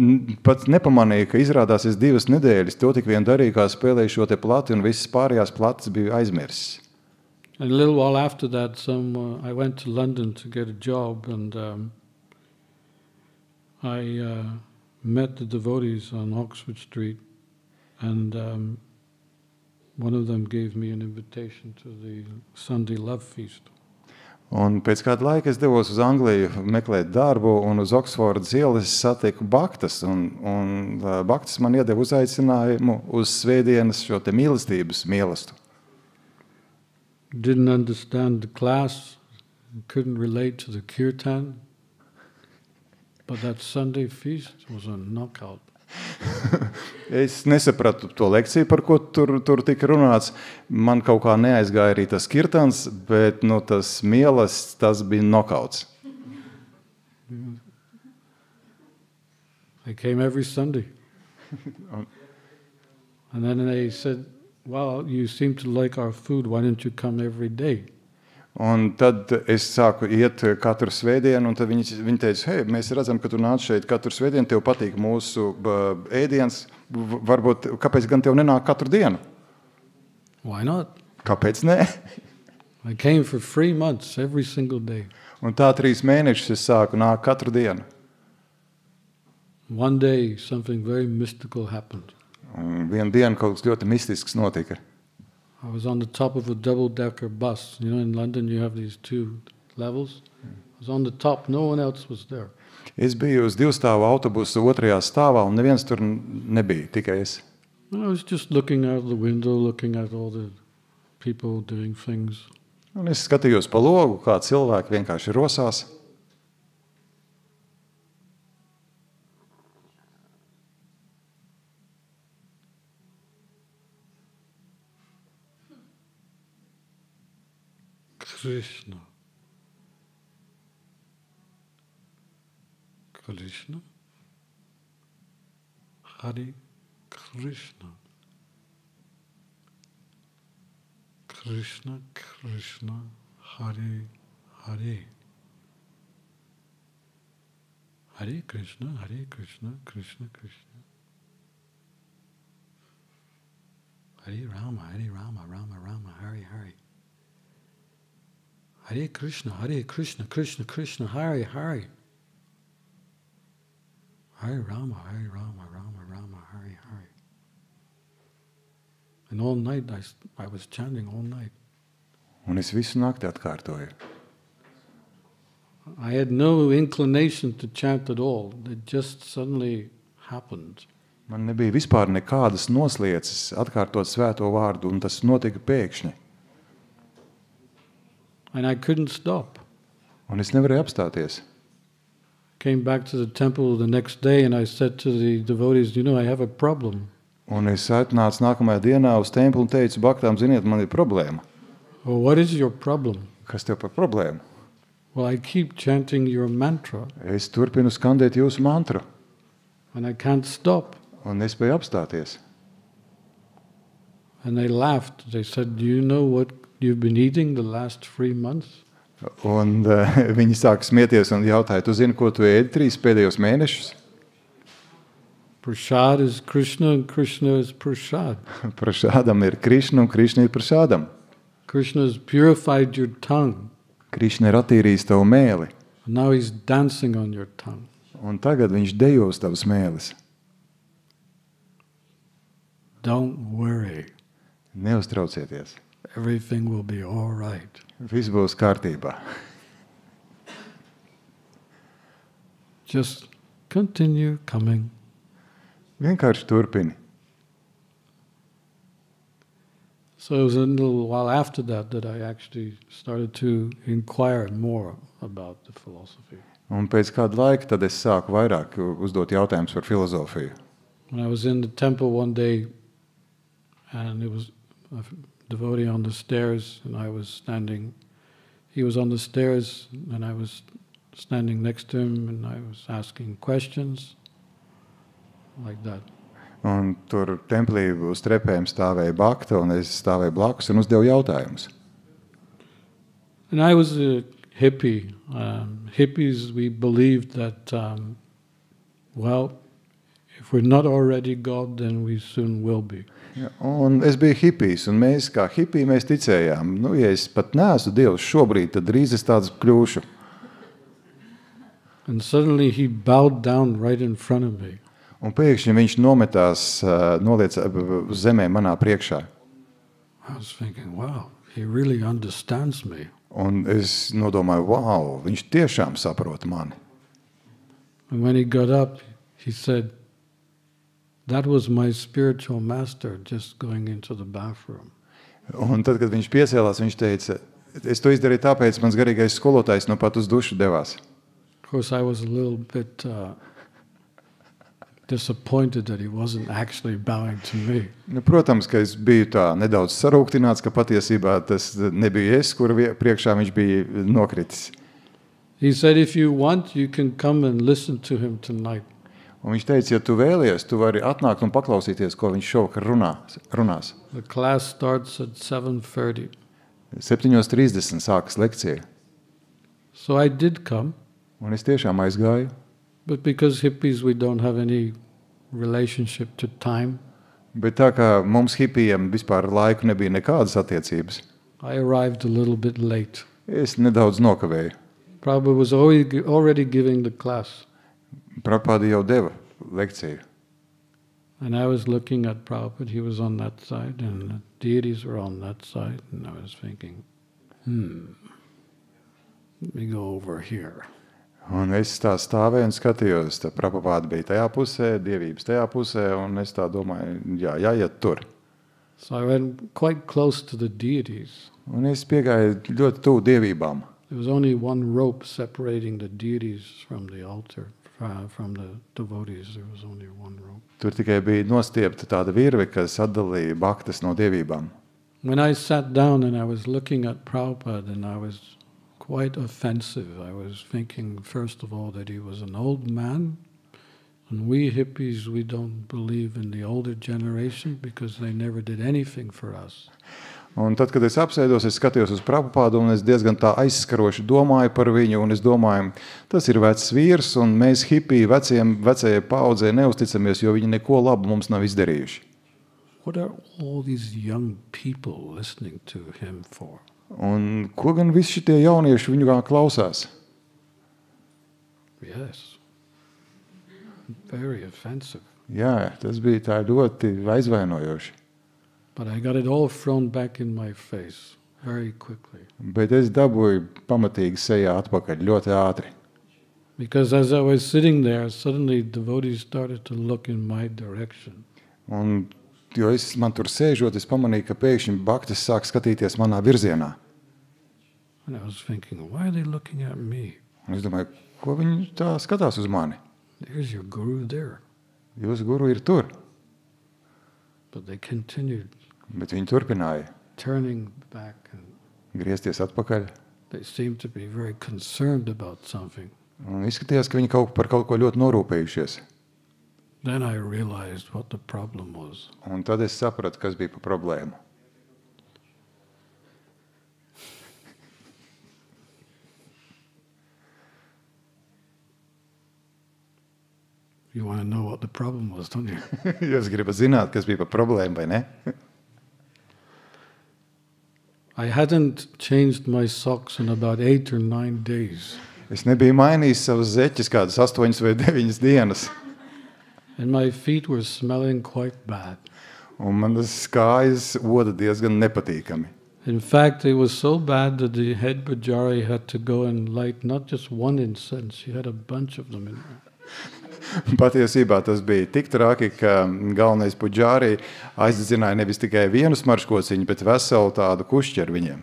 [SPEAKER 2] nepamanīju, ka izrādās es 2 nedēļas to tik vien darīju, kā spēlēju šo te plati un visas pārējās platas biju aizmirsis.
[SPEAKER 1] And a little while after that, I went to London to get a job and I met the devotees on Oxford Street and one of them gave me an invitation to the Sunday Love Feast.
[SPEAKER 2] Un pēc kāda laika es devos uz Angliju meklēt darbu un uz Oksfordas ielas satiku Baktas un Baktas man iedeva uzaicinājumu uz svētdienas šo te mīlestības mielastu.
[SPEAKER 1] Didn't understand the class, couldn't relate to the kirtan, but that Sunday feast was a knockout.
[SPEAKER 2] Es nesapratu to lekciju, par ko tur tika runāts. Man kaut kā neaizgāja arī tas kirtans, bet tas mielasts, tas bija nokauts.
[SPEAKER 1] I came every Sunday. And then they said, well, you seem to like our food, why don't you come every day?
[SPEAKER 2] Un tad es sāku iet katru svētdienu, un tad viņi teica, hei, mēs redzam, ka tu nāc šeit katru svētdienu, tev patīk mūsu ēdiens, varbūt, kāpēc gan tev nenāk katru dienu?
[SPEAKER 1] Why not?
[SPEAKER 2] Kāpēc ne?
[SPEAKER 1] I came for 3 months, every single day.
[SPEAKER 2] Un tā 3 mēnešus es sāku nākt katru dienu.
[SPEAKER 1] One day, something very mystical happened.
[SPEAKER 2] Un vienu dienu kaut kas ļoti mistisks notika.
[SPEAKER 1] I was on the top of a double-decker bus. In London you have these 2 levels. I was on the top, no one else was there.
[SPEAKER 2] Es biju uz 2-stāvu autobusu 2. stāvā, un neviens tur nebija, tikai es.
[SPEAKER 1] I was just looking out the window, looking at all the people doing things.
[SPEAKER 2] Un es skatījos pa logu, kā cilvēki vienkārši rosās.
[SPEAKER 1] Krishna. Krishna. Hare Krishna. Krishna, Krishna, Hare Hare. Hare Krishna, Krishna, Krishna. Hare Rama, Rama, Rama, Hare Hare. Hare Krishna, Krishna, Krishna, Hare Hare. Hare Rama, Rama, Hare Hare. And all night I was chanting all night.
[SPEAKER 2] Un es visu nakti atkārtoju.
[SPEAKER 1] I had no inclination to chant at all. It just suddenly happened.
[SPEAKER 2] Man nebija vispār nekādas noslieces atkārtot svēto vārdu, un tas notika pēkšņi.
[SPEAKER 1] And I couldn't stop.
[SPEAKER 2] Un es nevarēju apstāties.
[SPEAKER 1] Came back to the temple the next day and I said to the devotees, you know, I have a problem.
[SPEAKER 2] Un es atnācu nākamajā dienā uz templi un teicu baktām, ziniet, man ir problēma.
[SPEAKER 1] Well, what is your problem?
[SPEAKER 2] Kas tev par problēmu?
[SPEAKER 1] Well, I keep chanting your mantra
[SPEAKER 2] Es turpinu skandēt jūsu mantru,
[SPEAKER 1] and I can't stop.
[SPEAKER 2] un nespēju apstāties.
[SPEAKER 1] And they laughed. They said, do you know what you've been eating the last 3 months?
[SPEAKER 2] Un viņi sāka smieties un jautāja, tu zini, ko tu ēdi 3 pēdējos mēnešus?
[SPEAKER 1] Prasad is Krishna and Krishna is prasad.
[SPEAKER 2] Prašādam ir Krišna un Krišna ir prašādam.
[SPEAKER 1] Krishna has purified your tongue.
[SPEAKER 2] Krišna ir attīrījis tavu mēli,
[SPEAKER 1] And now he's dancing on your tongue.
[SPEAKER 2] un tagad viņš dejo uz tavas mēlis.
[SPEAKER 1] Don't worry.
[SPEAKER 2] Neuztraucieties.
[SPEAKER 1] Everything will be all right.
[SPEAKER 2] Viss būs kārtībā.
[SPEAKER 1] Just continue coming.
[SPEAKER 2] Vienkārši turpini.
[SPEAKER 1] So it was a little while after that I actually started to inquire more about the philosophy.
[SPEAKER 2] Un pēc kāda laika tad es sāku vairāk uzdot jautājumus par filozofiju.
[SPEAKER 1] When I was in the temple one day, and it was a devotee on the stairs, and I was standing, he was on the stairs, and I was standing next to him, and I was asking questions, like that.
[SPEAKER 2] Un tur templī uz trepēm stāvēja bakta, un es stāvēju blakus un uzdevu jautājumus.
[SPEAKER 1] And I was a hippie. Hippies, we believed that, well, if we're not already God, then we soon will be.
[SPEAKER 2] Ja, un es biju hipijs, un mēs kā hipiji mēs ticējām, nu, ja es pat neesmu Dievs šobrīd, tad drīz es tāds kļūšu.
[SPEAKER 1] And suddenly he bowed down right in front of me.
[SPEAKER 2] Un pēkšņi viņš noliec uz zemē manā priekšā.
[SPEAKER 1] I was thinking, wow, he really understands me.
[SPEAKER 2] Un es nodomāju, wow, viņš tiešām saprot mani.
[SPEAKER 1] And when he got up, he said, that was my spiritual master just going into the bathroom.
[SPEAKER 2] Un tad, kad viņš piecēlās, viņš teica, es to izdarīju tāpēc, mans garīgais skolotājs nu pat uz dušu devās.
[SPEAKER 1] Of course, I was a little bit disappointed that he wasn't actually bowing to me.
[SPEAKER 2] Nu, protams, ka es biju tā nedaudz sarūktināts, ka patiesībā tas nebija es, kura priekšā viņš bija nokritis.
[SPEAKER 1] He said, if you want, you can come and listen to him tonight.
[SPEAKER 2] Un viņš teica, ja tu vēlies, tu vari atnākt un paklausīties, ko viņš šovakar runās.
[SPEAKER 1] The class starts at 7:30.
[SPEAKER 2] 7:30 sākas lekcija.
[SPEAKER 1] So I did come,
[SPEAKER 2] Un es tiešām aizgāju.
[SPEAKER 1] but because hippies, we don't have any relationship to time,
[SPEAKER 2] Bet tā kā mums hipijiem vispār laiku nebija nekādas attiecības,
[SPEAKER 1] I arrived a little bit late.
[SPEAKER 2] es nedaudz nokavēju.
[SPEAKER 1] Prabhupada was already giving the class.
[SPEAKER 2] Prabhupada jau deva lekciju.
[SPEAKER 1] And I was looking at Prabhupada, he was on that side, and the deities were on that side, and I was thinking, let me go over here.
[SPEAKER 2] Un es tā stāvēju un skatījos, tā Prabhupada bija tajā pusē, dievības tajā pusē, un es tā domāju, jāiet tur.
[SPEAKER 1] So I went quite close to the deities.
[SPEAKER 2] Un es piegāju ļoti tuvu dievībām.
[SPEAKER 1] There was only one rope separating the deities from the altar, from the devotees. There was only one rope.
[SPEAKER 2] Tur tikai bija nostiepta tāda virve, kas atdalīja baktas no dievībām.
[SPEAKER 1] When I sat down and I was looking at Prabhupada, and I was quite offensive. I was thinking, first of all, that he was an old man, and we hippies, we don't believe in the older generation because they never did anything for us.
[SPEAKER 2] Un tad, kad es apsēdos, es skatījos uz Prabhupādu, un es diezgan tā aizskaroši domāju par viņu, un es domāju, tas ir vecs vīrs, un mēs hipiji vecajai paudzei neusticamies, jo viņi neko labu mums nav izdarījuši.
[SPEAKER 1] What are all these young people listening to him for?
[SPEAKER 2] Un ko gan visi šitie jaunieši viņu kā klausās?
[SPEAKER 1] Yes. Very offensive.
[SPEAKER 2] Jā, tas bija tā ļoti aizvainojoši.
[SPEAKER 1] But I got it all thrown back in my face very quickly.
[SPEAKER 2] Bet es dabūju pamatīgi sejā atpakaļ ļoti ātri.
[SPEAKER 1] Because as I was sitting there, suddenly devotees started to look in my direction.
[SPEAKER 2] Un, jo man tur sēžot, es pamanīju, ka pēkšņi baktis sāk skatīties manā virzienā.
[SPEAKER 1] And I was thinking, why are they looking at me?
[SPEAKER 2] Un es domāju, ko viņi tā skatās uz mani?
[SPEAKER 1] There's your guru there.
[SPEAKER 2] Jūsu guru ir tur.
[SPEAKER 1] But they continued
[SPEAKER 2] Bet viņi turpināja
[SPEAKER 1] turning back, and
[SPEAKER 2] griezties atpakaļ.
[SPEAKER 1] they seemed to be very concerned about something.
[SPEAKER 2] Un izskatījās, ka viņi par kaut ko ļoti norūpējušies.
[SPEAKER 1] Then I realized what the problem was.
[SPEAKER 2] Un tad es sapratu, kas bija par problēmu.
[SPEAKER 1] You want to know what the problem was, don't you?
[SPEAKER 2] Jūs gribat zināt, kas bija par problēmu, vai ne?
[SPEAKER 1] I hadn't changed my socks in about 8 or 9 days.
[SPEAKER 2] Es nebiju mainījis savas zeķes kādas 8 vai 9 dienas.
[SPEAKER 1] And my feet were smelling quite bad.
[SPEAKER 2] Un manas kājas oda diezgan nepatīkami.
[SPEAKER 1] In fact, it was so bad that the head pujari had to go and light not just one incense, she had a bunch of them in there.
[SPEAKER 2] Patiesībā tas bija tik traki, ka galvenais puģārī aizdedzināja nevis tikai vienu smarškociņu, bet veselu tādu kušķi ar viņiem.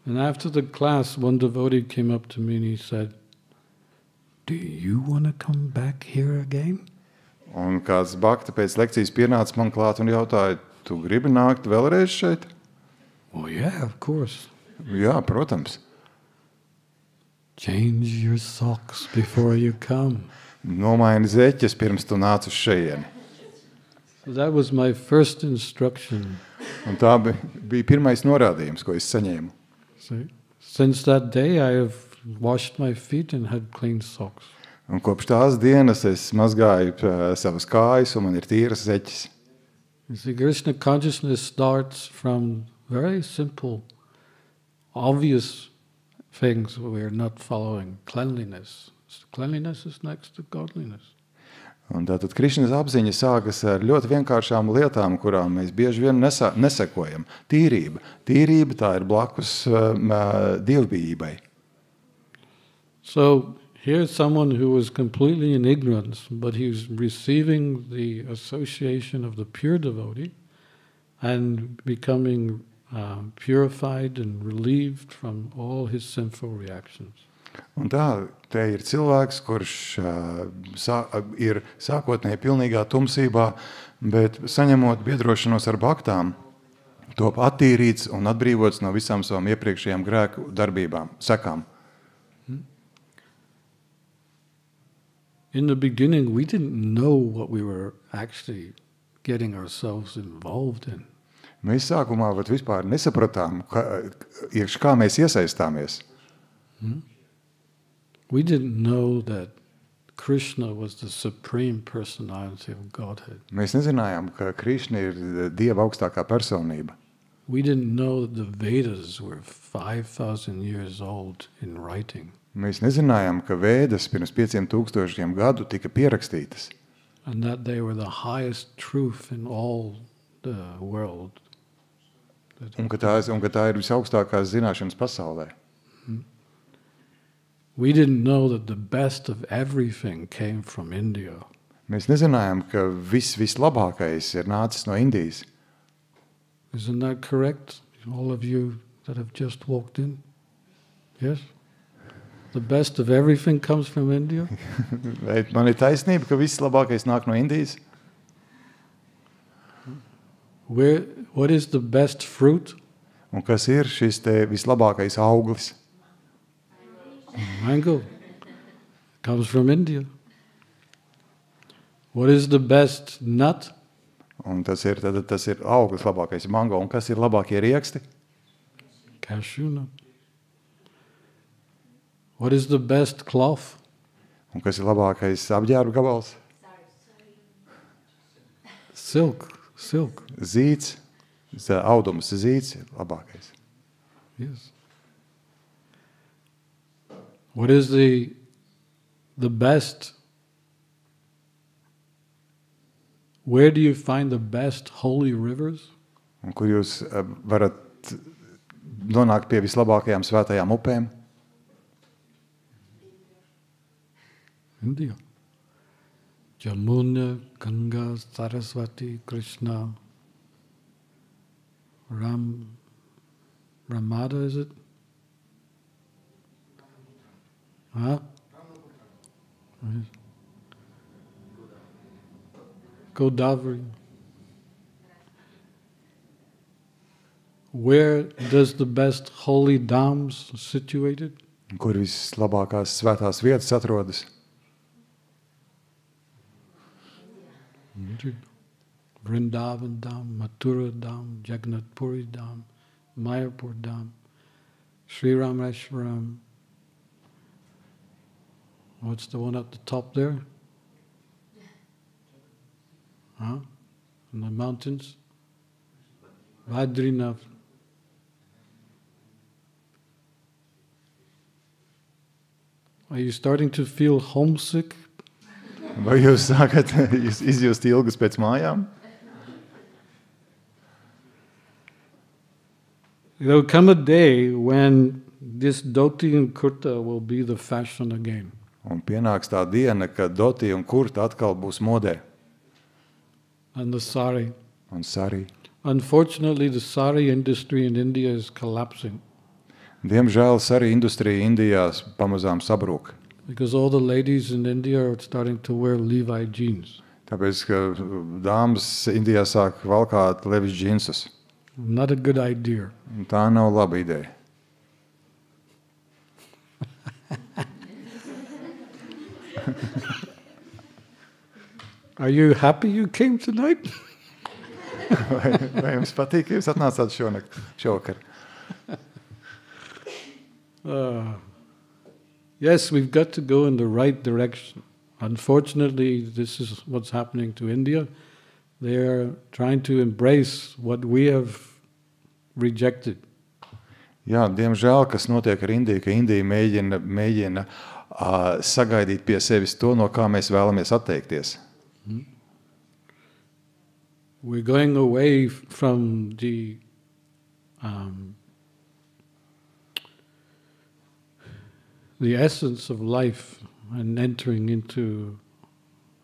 [SPEAKER 1] And after the class, one devotee came up to me and he said, "Do you want to come back here again?"
[SPEAKER 2] Un kāds bakta pēc lekcijas pienāca man klāt un jautāja, tu gribi nākt vēlreiz šeit?
[SPEAKER 1] Oh yeah, of course.
[SPEAKER 2] Jā, protams.
[SPEAKER 1] Change your socks before you come.
[SPEAKER 2] Nomaini zeķes pirms tu nāc uz šejieni.
[SPEAKER 1] So that was my first instruction.
[SPEAKER 2] Un tā bija pirmais norādījums, ko es saņēmu.
[SPEAKER 1] See? Since that day, I have washed my feet and had clean socks.
[SPEAKER 2] Un kopš tās dienas es mazgāju savas kājas un man ir tīras zeķes.
[SPEAKER 1] You see, Krishna consciousness starts from very simple, obvious things we are not following. Cleanliness. Cleanliness is next to godliness.
[SPEAKER 2] Un tātad Krišnas apziņa sākas ar ļoti vienkāršām lietām, kurām mēs bieži vien nesekojam. Tīrība. Tīrība tā ir blakus dievbijībai.
[SPEAKER 1] So here's someone who was completely in ignorance, but he's receiving the association of the pure devotee and becoming purified and relieved from all his sinful reactions.
[SPEAKER 2] Un tā, te ir cilvēks, kurš ir sākotnēji pilnīgā tumsībā, bet saņemot biedrošanos ar baktām, top attīrīts un atbrīvots no visām savām iepriekšējām grēku darbībām, sekām.
[SPEAKER 1] In the beginning, we didn't know what we were actually getting ourselves involved in.
[SPEAKER 2] Mēs sākumā vispār nesapratām, kā mēs iesaistāmies.
[SPEAKER 1] We didn't know that Krishna was the supreme personality of Godhead.
[SPEAKER 2] Mēs nezinājām, ka Krišna ir Dieva augstākā personība.
[SPEAKER 1] We didn't know that the Vedas were 5,000 years old in writing.
[SPEAKER 2] Mēs nezinājām, ka Vēdas pirms 5000 gadu tika pierakstītas.
[SPEAKER 1] And that they were the highest truth in all the world.
[SPEAKER 2] Un ka tā ir visaugstākās zināšanas pasaulē.
[SPEAKER 1] We didn't know that the best of everything came from India.
[SPEAKER 2] Mēs nezinājām, ka vislabākais ir nācis no Indijas.
[SPEAKER 1] Isn't that correct? All of you that have just walked in? Yes? The best of everything comes from India?
[SPEAKER 2] Vai man ir taisnība, ka vislabākais nāk no Indijas?
[SPEAKER 1] What is the best fruit?
[SPEAKER 2] Un kas ir šis te vislabākais auglis?
[SPEAKER 1] Mango. Comes from India. What is the best nut?
[SPEAKER 2] Un tas ir auglis labākais mango. Un kas ir labākie rieksti?
[SPEAKER 1] Cashew nut. What is the best cloth?
[SPEAKER 2] Un kas ir labākais apģērba gabals?
[SPEAKER 1] Silk.
[SPEAKER 2] Zīds. Audums zīds ir labākais.
[SPEAKER 1] Yes. What is the best? Where do you find the best holy rivers?
[SPEAKER 2] Un kur jūs varat nonākt pie vislabākajām svētajām upēm?
[SPEAKER 1] India. Jamuna, Ganga, Saraswati, Krishna, Ramada, is it? Huh? Godavari. Where does the best holy dhams situated?
[SPEAKER 2] Kur vislabākās svētās vietas atrodas?
[SPEAKER 1] Vrindavan Dham, Mathura Dham, Jagannath Puri Dham, Mayapur Dham, Sri Rameshwaram. What's the one at the top there? Huh? In the mountains? Badrinath. Are you starting to feel homesick?
[SPEAKER 2] Vai jūs sākat izjust ilgas pēc mājām?
[SPEAKER 1] There will come a day when this dhoti and kurta will be the fashion again.
[SPEAKER 2] Un pienāks tā diena, kad dhoti un kurta atkal būs modē.
[SPEAKER 1] And the sari.
[SPEAKER 2] Un sari.
[SPEAKER 1] Unfortunately, the sari industry in India is collapsing.
[SPEAKER 2] Diemžēl sari industrija Indijā pamazām sabrūk.
[SPEAKER 1] Because all the ladies in India are starting to wear Levi jeans.
[SPEAKER 2] Tāpēc, ka dāmas Indijā sāk valkāt Levis džinsus.
[SPEAKER 1] Not a good idea.
[SPEAKER 2] Tā nav laba ideja.
[SPEAKER 1] Are you happy you came tonight?
[SPEAKER 2] Vai jums patīk, ka jūs atnācāt šovakar?
[SPEAKER 1] Yes, we've got to go in the right direction. Unfortunately, this is what's happening to India. They are trying to embrace what we have rejected.
[SPEAKER 2] Jā, diemžēl, kas notiek ar Indiju, ka Indija mēģina sagaidīt pie sevis to, no kā mēs vēlamies atteikties.
[SPEAKER 1] We're going away from the essence of life and entering into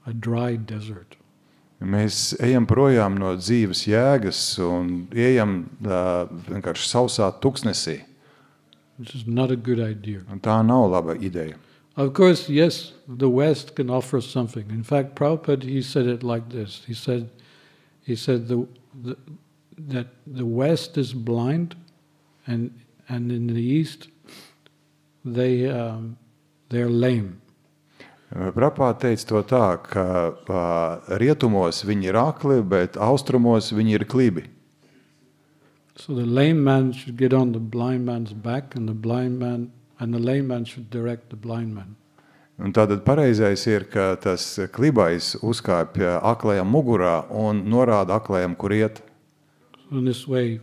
[SPEAKER 1] a dry desert.
[SPEAKER 2] Mēs ejam projām no dzīves jēgas un ejam vienkārši sausā tuksnesī.
[SPEAKER 1] Which is not a good idea.
[SPEAKER 2] Un tā nav laba ideja.
[SPEAKER 1] Of course, yes, the West can offer something. In fact, Prabhupada, he said it like this. He said that the West is blind, and in the East, they're lame.
[SPEAKER 2] Prabhupada teica to tā, ka rietumos viņi ir akli, bet austrumos viņi ir klibi.
[SPEAKER 1] So the lame man should get on the blind man's back, and the lame man should direct the blind man.
[SPEAKER 2] Un tātad pareizais ir, ka tas klibais uzkāpj aklajam mugurā un norāda aklajam, kur iet.
[SPEAKER 1] So in this way,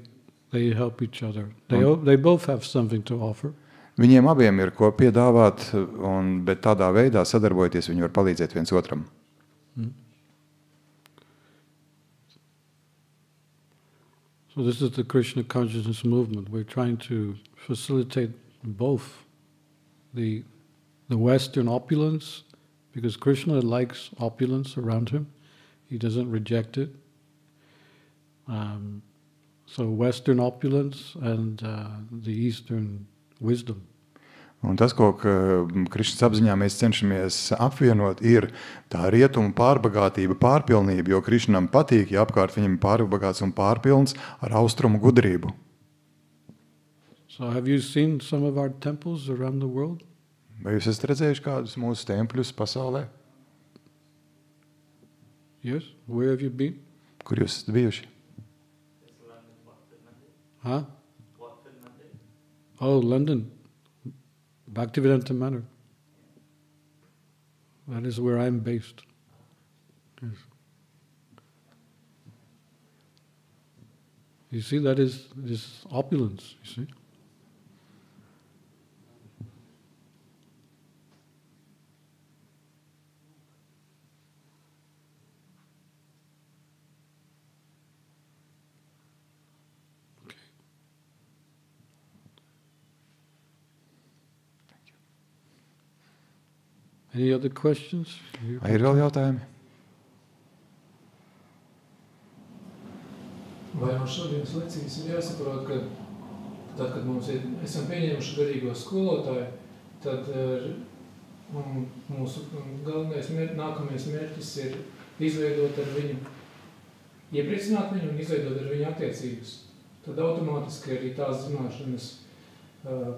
[SPEAKER 1] they help each other. They both have something to offer.
[SPEAKER 2] Viņiem abiem ir ko piedāvāt, bet tādā veidā sadarbojoties viņi var palīdzēt viens otram.
[SPEAKER 1] So this is the Krishna consciousness movement. We're trying to facilitate both the Western opulence, because Krishna likes opulence around him. He doesn't reject it. So Western opulence and the Eastern wisdom.
[SPEAKER 2] Un tas, ko Krišnas apziņā mēs cenšamies apvienot, ir tā rietuma pārbagātība, pārpilnība, jo Krišnam patīk, ja apkārt viņam pārbagāts un pārpilns ar austrumu gudrību.
[SPEAKER 1] So have you seen some of our temples around the world?
[SPEAKER 2] Vai jūs esat redzējuši kādus mūsu tempļus pasaulē?
[SPEAKER 1] Yes. Where have you been?
[SPEAKER 2] Kur jūs esat bijuši?
[SPEAKER 1] Huh? Oh, London. Bhaktivedanta Manor. That is where I'm based. Yes. You see, that is this opulence, you see. Any other questions?
[SPEAKER 2] Vai ir vēl jautājumi?
[SPEAKER 4] Vai no šodienas lekcijas ir jāsaprot, ka tad, kad mums esam pieņēmuši garīgo skolotāju, tad mūsu galvenais nākamais mērķis ir izveidot ar viņu, iepriecināt viņu un izveidot ar viņu attiecības. Tad automātiski arī tās zināšanas,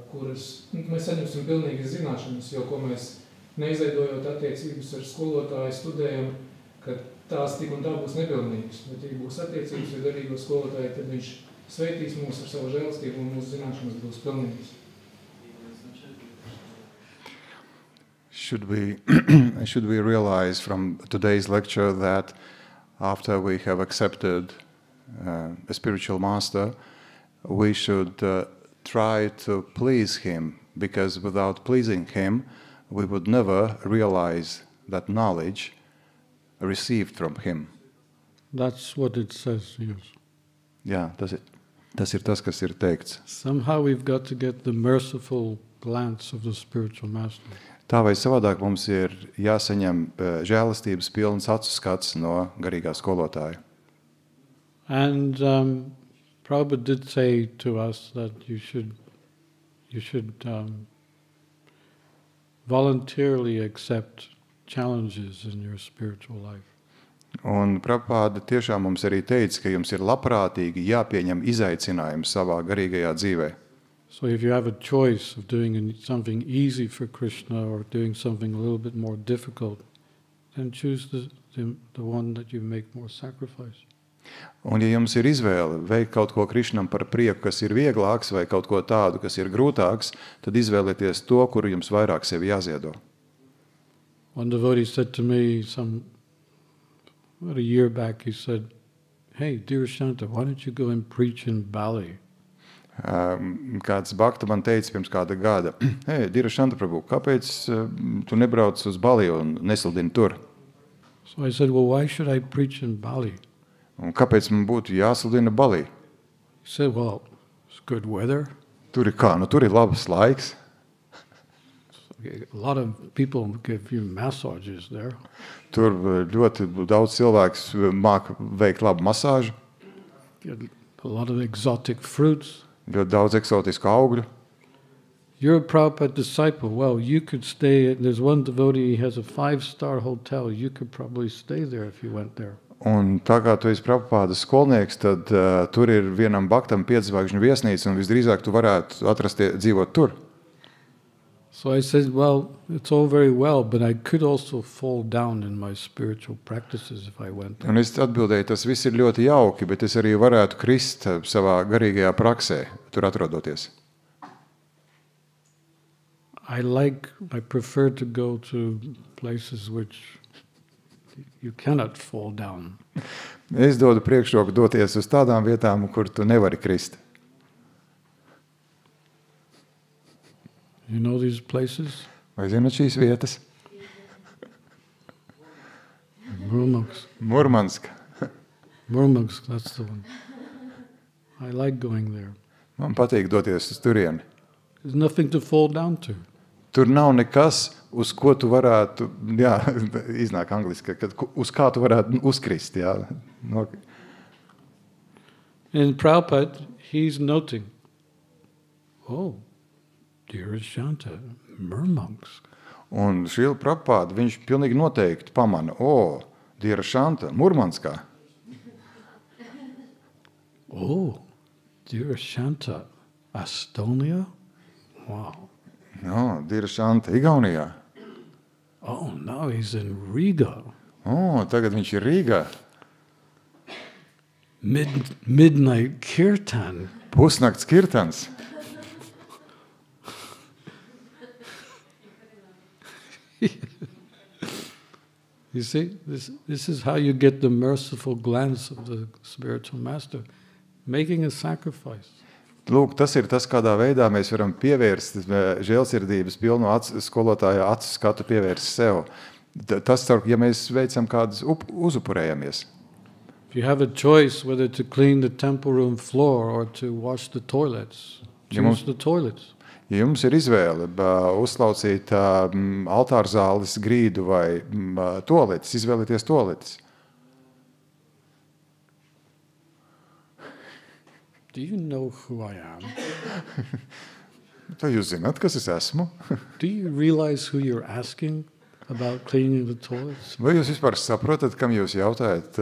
[SPEAKER 4] kuras mēs saņemsim pilnīgas zināšanas, jo ko mēs neizveidojot attiecības ar skolotāju studējam, ka tās tik un tā būs nepilnīgas. Bet, ja būs attiecības ar garīgo skolotāju, tad viņš sveitīs mūs ar savu žēlastību un mūsu zināšanas būs pilnīgas.
[SPEAKER 2] Should we realize from today's lecture that after we have accepted a spiritual master, we should try to please him, because without pleasing him, we would never realize that knowledge received from him.
[SPEAKER 1] That's what it says, yes.
[SPEAKER 2] Jā, tas ir tas, kas ir teikts.
[SPEAKER 1] Somehow we've got to get the merciful glance of the spiritual master.
[SPEAKER 2] Tā vai savādāk mums ir jāsaņem žēlastības pilns acu skats no garīgā skolotāja.
[SPEAKER 1] And Prabhupada did say to us that you should voluntarily accept challenges in your spiritual life.
[SPEAKER 2] Un Prabhupada tiešām mums arī teica, ka jums ir labprātīgi jāpieņem izaicinājumi savā garīgajā dzīvē.
[SPEAKER 1] So if you have a choice of doing something easy for Krishna or doing something a little bit more difficult, then choose the one that you make more sacrifice.
[SPEAKER 2] Un ja jums ir izvēle veikt kaut ko Krišnam par prieku, kas ir vieglāks, vai kaut ko tādu, kas ir grūtāks, tad izvēlieties to, kuru jums vairāk sevi jāziedo.
[SPEAKER 1] One devotee said to me about a year back, he said, "Hey, Dhirasanta, why don't you go and preach in Bali?"
[SPEAKER 2] Kāds bhakta man teica pirms kāda gada, "Hey, Dhirasanta Prabhu, kāpēc tu nebrauc uz Bali un nesludini tur?"
[SPEAKER 1] So I said, "Well, why should I preach in Bali?"
[SPEAKER 2] Un kāpēc man būtu jāsludina Balī?
[SPEAKER 1] He said, "Well, it's good weather.
[SPEAKER 2] Tur ir kā? Nu, tur ir labs laiks.
[SPEAKER 1] A lot of people give you massages there.
[SPEAKER 2] Tur ļoti daudz cilvēks māk veikt labu masāžu.
[SPEAKER 1] Get a lot of exotic fruits.
[SPEAKER 2] Ļoti daudz eksotisku augļu.
[SPEAKER 1] You're a Prabhupada disciple. Well, you could stay, there's one devotee, he has a 5-star hotel. You could probably stay there if you went there.
[SPEAKER 2] Un tā kā tu esi Prabhupada skolnieks, tad tur ir vienam bhaktam 5-zvaigžņu viesnīca, un visdrīzāk tu varētu dzīvot tur.
[SPEAKER 1] So I said, well, it's all very well, but I could also fall down in my spiritual practices if I went there.
[SPEAKER 2] Un es atbildēju, tas viss ir ļoti jauki, bet es arī varētu krist savā garīgajā praksē, tur atrodoties.
[SPEAKER 1] I prefer to go to places which you cannot fall down.
[SPEAKER 2] Es dodu priekšroku doties uz tādām vietām, kur tu nevari krist.
[SPEAKER 1] You know these places?
[SPEAKER 2] Vai zināt šīs vietas? Murmansk.
[SPEAKER 1] Murmansk, that's the one. I like going there.
[SPEAKER 2] Man patīk doties uz turieni.
[SPEAKER 1] There's nothing to fall down to.
[SPEAKER 2] Tur nav nekas, uz ko tu varētu, jā, iznāk angliski, uz kā tu varētu uzkrist, jā.
[SPEAKER 1] And Prabhupada, he's noting, oh, Dhirasanta, Murmansk.
[SPEAKER 2] Un Šrila Prabhupada, viņš pilnīgi noteikti pamana, Dhirasanta, Murmanskā.
[SPEAKER 1] Dhirasanta, Estonia? Wow.
[SPEAKER 2] No, Dhirasanta, Igaunijā.
[SPEAKER 1] Oh, now he's in Riga.
[SPEAKER 2] Tagad viņš ir Rīgā.
[SPEAKER 1] Midnight kirtan.
[SPEAKER 2] Pusnakts kirtans.
[SPEAKER 1] You see, this is how you get the merciful glance of the spiritual master, making a sacrifice.
[SPEAKER 2] Lūk, tas ir tas, kādā veidā mēs varam pievērst žēlsirdības pilnu skolotāja acu skatu pievērst sev. Tas, ja mēs veicam kādas uzupurējamies.
[SPEAKER 1] If you have a choice whether to clean the temple room floor or to wash the toilets, choose the toilets.
[SPEAKER 2] Ja jums ir izvēle uzlaucīt altārzāles grīdu vai toaletes, izvēlieties toaletes.
[SPEAKER 1] Do you know who I am?
[SPEAKER 2] Vai jūs zināt, kas es esmu?
[SPEAKER 1] Do you realize who you're asking about cleaning the toilets?
[SPEAKER 2] Vai jūs vispār saprotat, kam jūs jautājat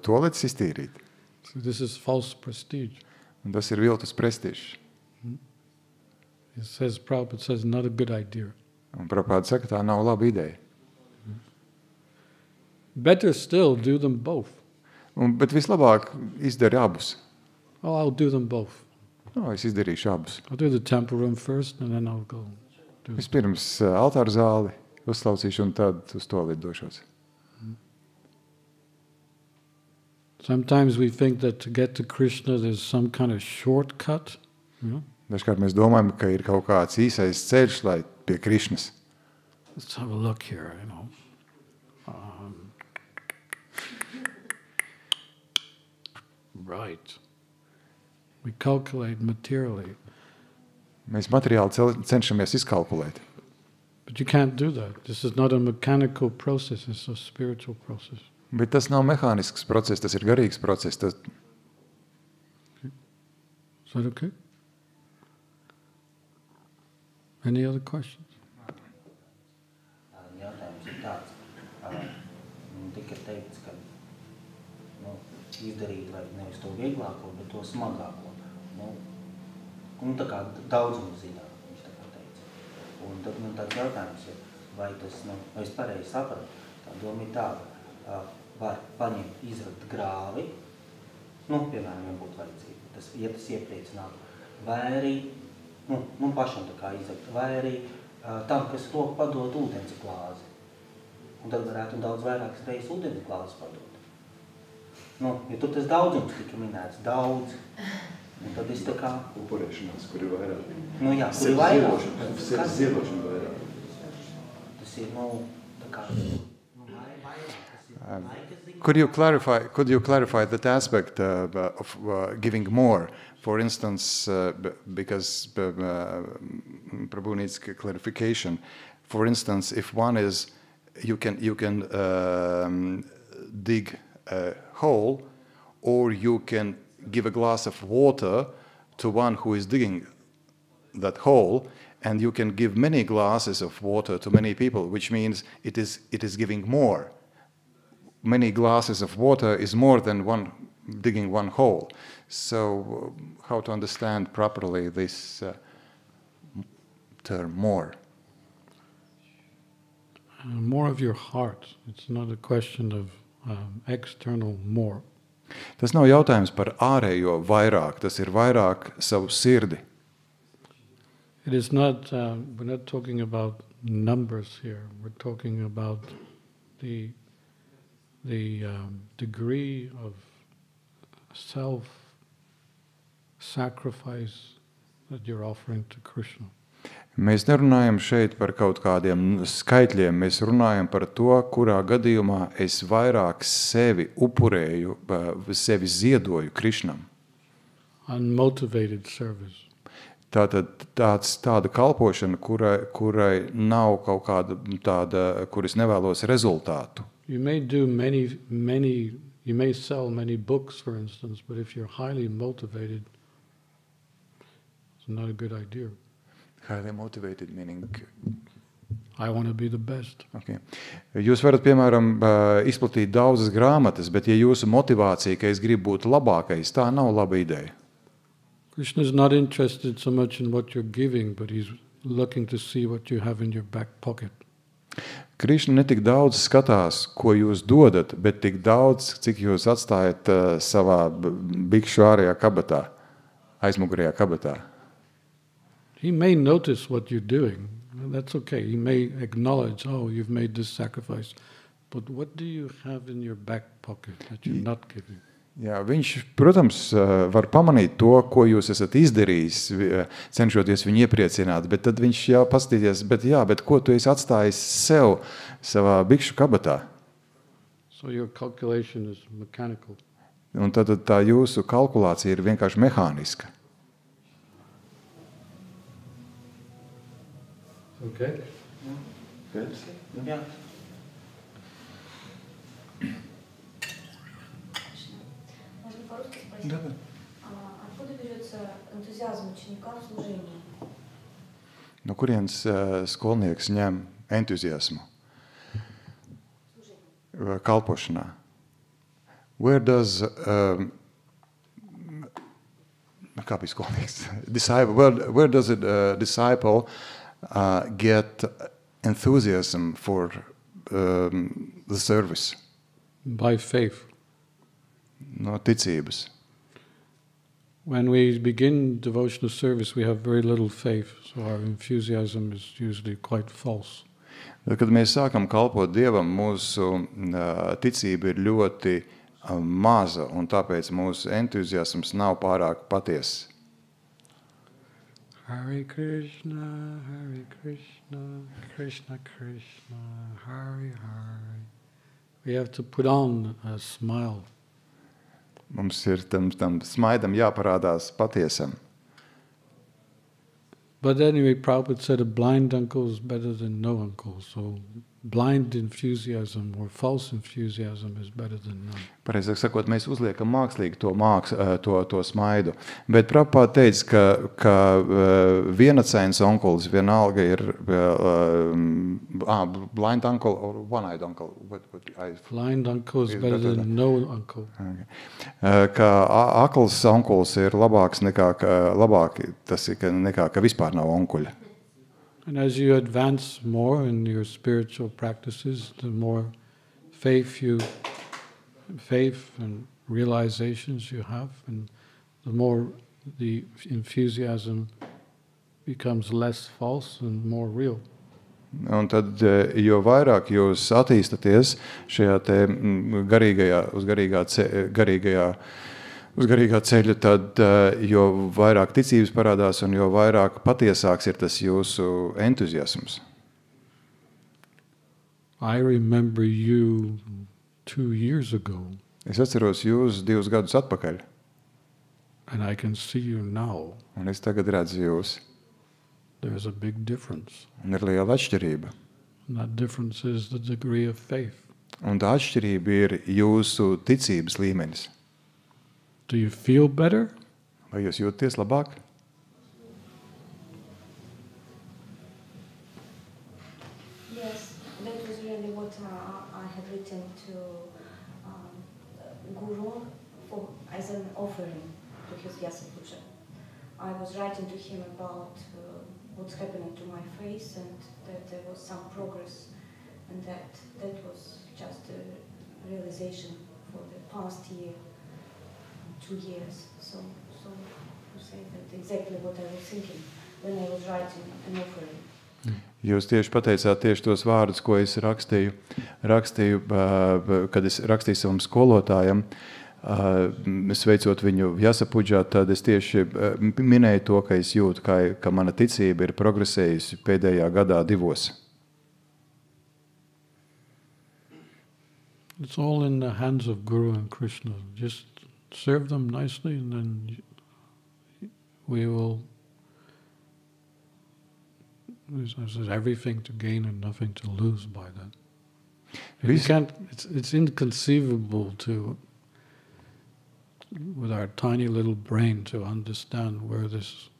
[SPEAKER 2] toaletes iztīrīt?
[SPEAKER 1] So this is false prestige.
[SPEAKER 2] Un tas ir viltus prestižs.
[SPEAKER 1] It says, Prabhupada says, not a good idea.
[SPEAKER 2] Un Prabhupada saka, tā nav laba ideja.
[SPEAKER 1] Better still, do them both.
[SPEAKER 2] Bet vislabāk izdari abus.
[SPEAKER 1] Oh, I'll do them both.
[SPEAKER 2] Es izdarīšu abus.
[SPEAKER 1] I'll do the temple room first, and then I'll go do it.
[SPEAKER 2] Vispirms altāra zāli uzslaucīšu un tad uz toaleti došos.
[SPEAKER 1] Sometimes we think that to get to Krishna there's some kind of shortcut. You know?
[SPEAKER 2] Dažkārt mēs domājam, ka ir kaut kāds īsais ceļš, lai pie Krišnas.
[SPEAKER 1] Let's have a look here, you know. Right. We calculate materially.
[SPEAKER 2] Mēs materiāli cenšamies izkalkulēt.
[SPEAKER 1] But you can't do that. This is not a mechanical process, it's a spiritual process.
[SPEAKER 2] Bet tas nav mehānisks process, tas ir garīgs process. Tas...
[SPEAKER 1] Is that okay? Any other questions?
[SPEAKER 3] Jautājums ir tāds, tika teikts, ka izdarīt, lai nevis to vieglāko, bet to smagāko. Tā kā daudzumu zinā, viņš tā kā teica. Un tad tāds jautājums ir, vai tas, vai es pareizi sapratu, tā doma ir tāda, var paņemt, izrakt grāvi, piemēram, ja būtu vajadzība, ja tas iepriecināt, vai arī, pašam tā kā izrakt, vai arī tam, kas roku padod ūdens glāzi. Un tad varētu daudz vairākas reizes ūdens glāzes padot. Ja tur tas daudzums tika minēts, daudz, un tad es tā kā...
[SPEAKER 2] Upurēšanās, kur ir vairāk.
[SPEAKER 3] Jā, kur ir vairāk.
[SPEAKER 2] Sevis ziedošana vairāk.
[SPEAKER 3] Tas ir, tā kā...
[SPEAKER 2] Could you clarify that aspect of giving more? For instance, because Prabhu needs clarification. For instance, if one is, you can dig a hole, or you can give a glass of water to one who is digging that hole, and you can give many glasses of water to many people, which means it is giving more. Many glasses of water is more than one digging one hole. So how to understand properly this term, more?
[SPEAKER 1] More of your heart. It's not a question of external more.
[SPEAKER 2] Tas nav jautājums par ārējo vairāk, tas ir vairāk savu sirdi.
[SPEAKER 1] It is not, we're not talking about numbers here. We're talking about the degree of self-sacrifice that you're offering to Krishna.
[SPEAKER 2] Mēs nerunājam šeit par kaut kādiem skaitļiem, mēs runājam par to, kurā gadījumā es vairāk sevi upurēju, sevi ziedoju Krišnam.
[SPEAKER 1] Unmotivated service.
[SPEAKER 2] Tāda kalpošana, kurai nav kaut kāda tāda, kuras nevēlos rezultātu.
[SPEAKER 1] You may do you may sell many books, for instance, but if you're highly motivated, it's not a good idea.
[SPEAKER 2] Highly motivated, meaning...
[SPEAKER 1] I want to be the best.
[SPEAKER 2] Okay. Jūs varat, piemēram, izplatīt daudzas grāmatas, bet ja jūsu motivācija, ka es gribu būt labākais, tā nav laba ideja.
[SPEAKER 1] Krishna is not interested so much in what you're giving, but he's looking to see what you have in your back pocket.
[SPEAKER 2] Krišna ne tik daudz skatās, ko jūs dodat, bet tik daudz, cik jūs atstājat savā bikšu ārējā kabatā, aizmugurējā kabatā.
[SPEAKER 1] He may notice what you're doing. That's okay. He may acknowledge, oh, you've made this sacrifice. But what do you have in your back pocket that you're not giving?
[SPEAKER 2] Jā, viņš, protams, var pamanīt to, ko jūs esat izdarījis, cenšoties viņu iepriecināt, bet tad viņš jau paskatīties, bet ko tu esi atstājis sev savā bikšu kabatā?
[SPEAKER 1] So your calculation is mechanical.
[SPEAKER 2] Un tad tā jūsu kalkulācija ir vienkārši mehāniska.
[SPEAKER 1] Okay.
[SPEAKER 2] Good.
[SPEAKER 3] Jā.
[SPEAKER 5] Можно по-русски спросить?
[SPEAKER 2] Да.
[SPEAKER 5] Откуда берется энтузиазм ученика в служении?
[SPEAKER 2] No kurienes skolnieks ņem entuziasmu kalpošanā? Where does kā bija skolnieks? Disciple, where does a disciple get enthusiasm for the service?
[SPEAKER 1] By faith.
[SPEAKER 2] No ticības.
[SPEAKER 1] When we begin devotional service, we have very little faith, so our enthusiasm is usually quite false.
[SPEAKER 2] Kad mēs sākam kalpot Dievam, mūsu ticība ir ļoti maza, un tāpēc mūsu entuziasms nav pārāk patiess.
[SPEAKER 1] Hare Krishna, Krishna Krishna, Hare Hare. We have to put on a smile.
[SPEAKER 2] Mums ir tam smaidam jāparādās patiesam.
[SPEAKER 1] But anyway, Prabhupada said a blind uncle is better than no uncle. So blind enthusiasm or false enthusiasm is better than none.
[SPEAKER 2] Pareizāk sakot, mēs uzliekam mākslīgi to smaidu. Bet Prabhupada teica, ka vienacains onkulis vienalga ir blind uncle or one-eyed uncle.
[SPEAKER 1] Blind uncle is better than no uncle.
[SPEAKER 2] Okay. Ka akls onkulis ir labāks nekā vispār nav onkuļa.
[SPEAKER 1] And as you advance more in your spiritual practices, the more faith and realizations you have, and the more the enthusiasm becomes less false and more real.
[SPEAKER 2] Un tad, jo vairāk jūs attīstaties šajā te uz garīgā ceļa, tad jo vairāk ticības parādās un jo vairāk patiesāks ir tas jūsu entuziasms.
[SPEAKER 1] I remember you 2 years ago.
[SPEAKER 2] Es atceros jūs 2 gadus atpakaļ.
[SPEAKER 1] And I can see you now.
[SPEAKER 2] Un es tagad redzu jūs.
[SPEAKER 1] There's a big difference.
[SPEAKER 2] Un ir liela atšķirība.
[SPEAKER 1] And that difference is the degree of faith.
[SPEAKER 2] Un tā atšķirība ir jūsu ticības līmenis.
[SPEAKER 1] Do you feel better?
[SPEAKER 2] Vai jūs jūtaties labāk?
[SPEAKER 5] Yes, that was really what I had written to Guru as an offering to his Yasa Puja. I was writing to him about what's happening to my face and that there was some progress, and that was just a realization for the past year, 2 years. So to say that exactly what I was thinking when I was writing an offering.
[SPEAKER 2] Jūs tieši pateicāt tieši tos vārdus, ko es rakstīju, kad es rakstīju savam skolotājam, sveicot viņu Jasapudžā, tad es tieši minēju to, ka es jūtu, ka mana ticība ir progresējusi pēdējā gadā 2.
[SPEAKER 1] It's all in the hands of Guru and Krishna. Just serve them nicely, and then we will. There's everything to gain and nothing to lose by that. You can't. It's inconceivable to, with our tiny little brain, to understand where this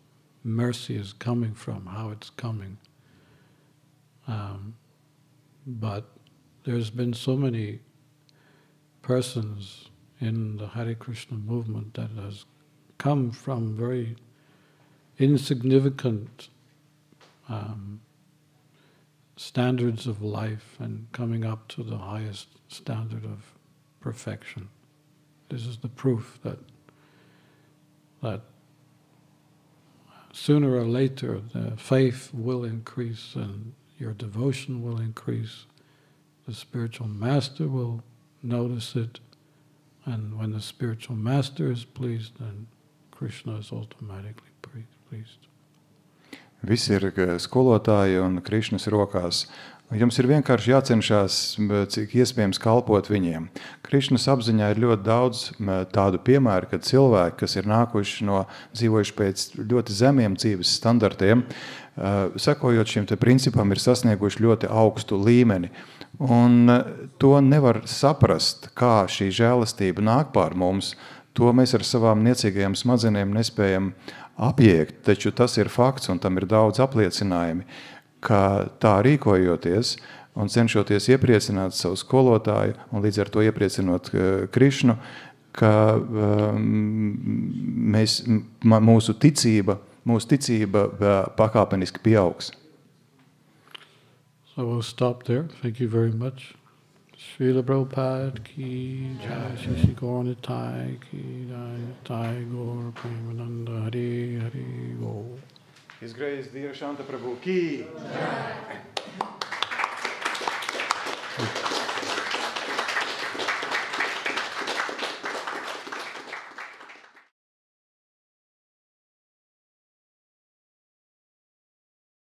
[SPEAKER 1] mercy is coming from, how it's coming. But there's been so many persons in the Hare Krishna movement that has come from very insignificant standards of life and coming up to the highest standard of perfection. This is the proof that sooner or later the faith will increase and your devotion will increase. The spiritual master will notice it, and when the spiritual master is pleased, then Krishna is automatically pleased.
[SPEAKER 2] Viss ir skolotāji un Krišnas rokās. Jums ir vienkārši jācenšās, cik iespējams kalpot viņiem. Krišnas apziņā ir ļoti daudz tādu piemēru, kad cilvēki, kas ir dzīvojuši pēc ļoti zemiem dzīves standartiem, sekojot šim te principam, ir sasnieguši ļoti augstu līmeni. Un to nevar saprast, kā šī žēlastība nāk pār mums. To mēs ar savām niecīgajām smadzenēm nespējam apjēgt, taču tas ir fakts, un tam ir daudz apliecinājumi, ka tā rīkojoties un cenšoties iepriecināt savu skolotāju, un līdz ar to iepriecinot Krišnu, ka mūsu ticība pakāpeniski pieaugs.
[SPEAKER 1] So we'll stop there. Thank you very much. Srila Prabhupada ki jai, Shri Gaura Nitai ki jai, Nitai Gaura Premananda Hari Hari Go.
[SPEAKER 2] His Grace Dhirasanta Prabhu ki jai.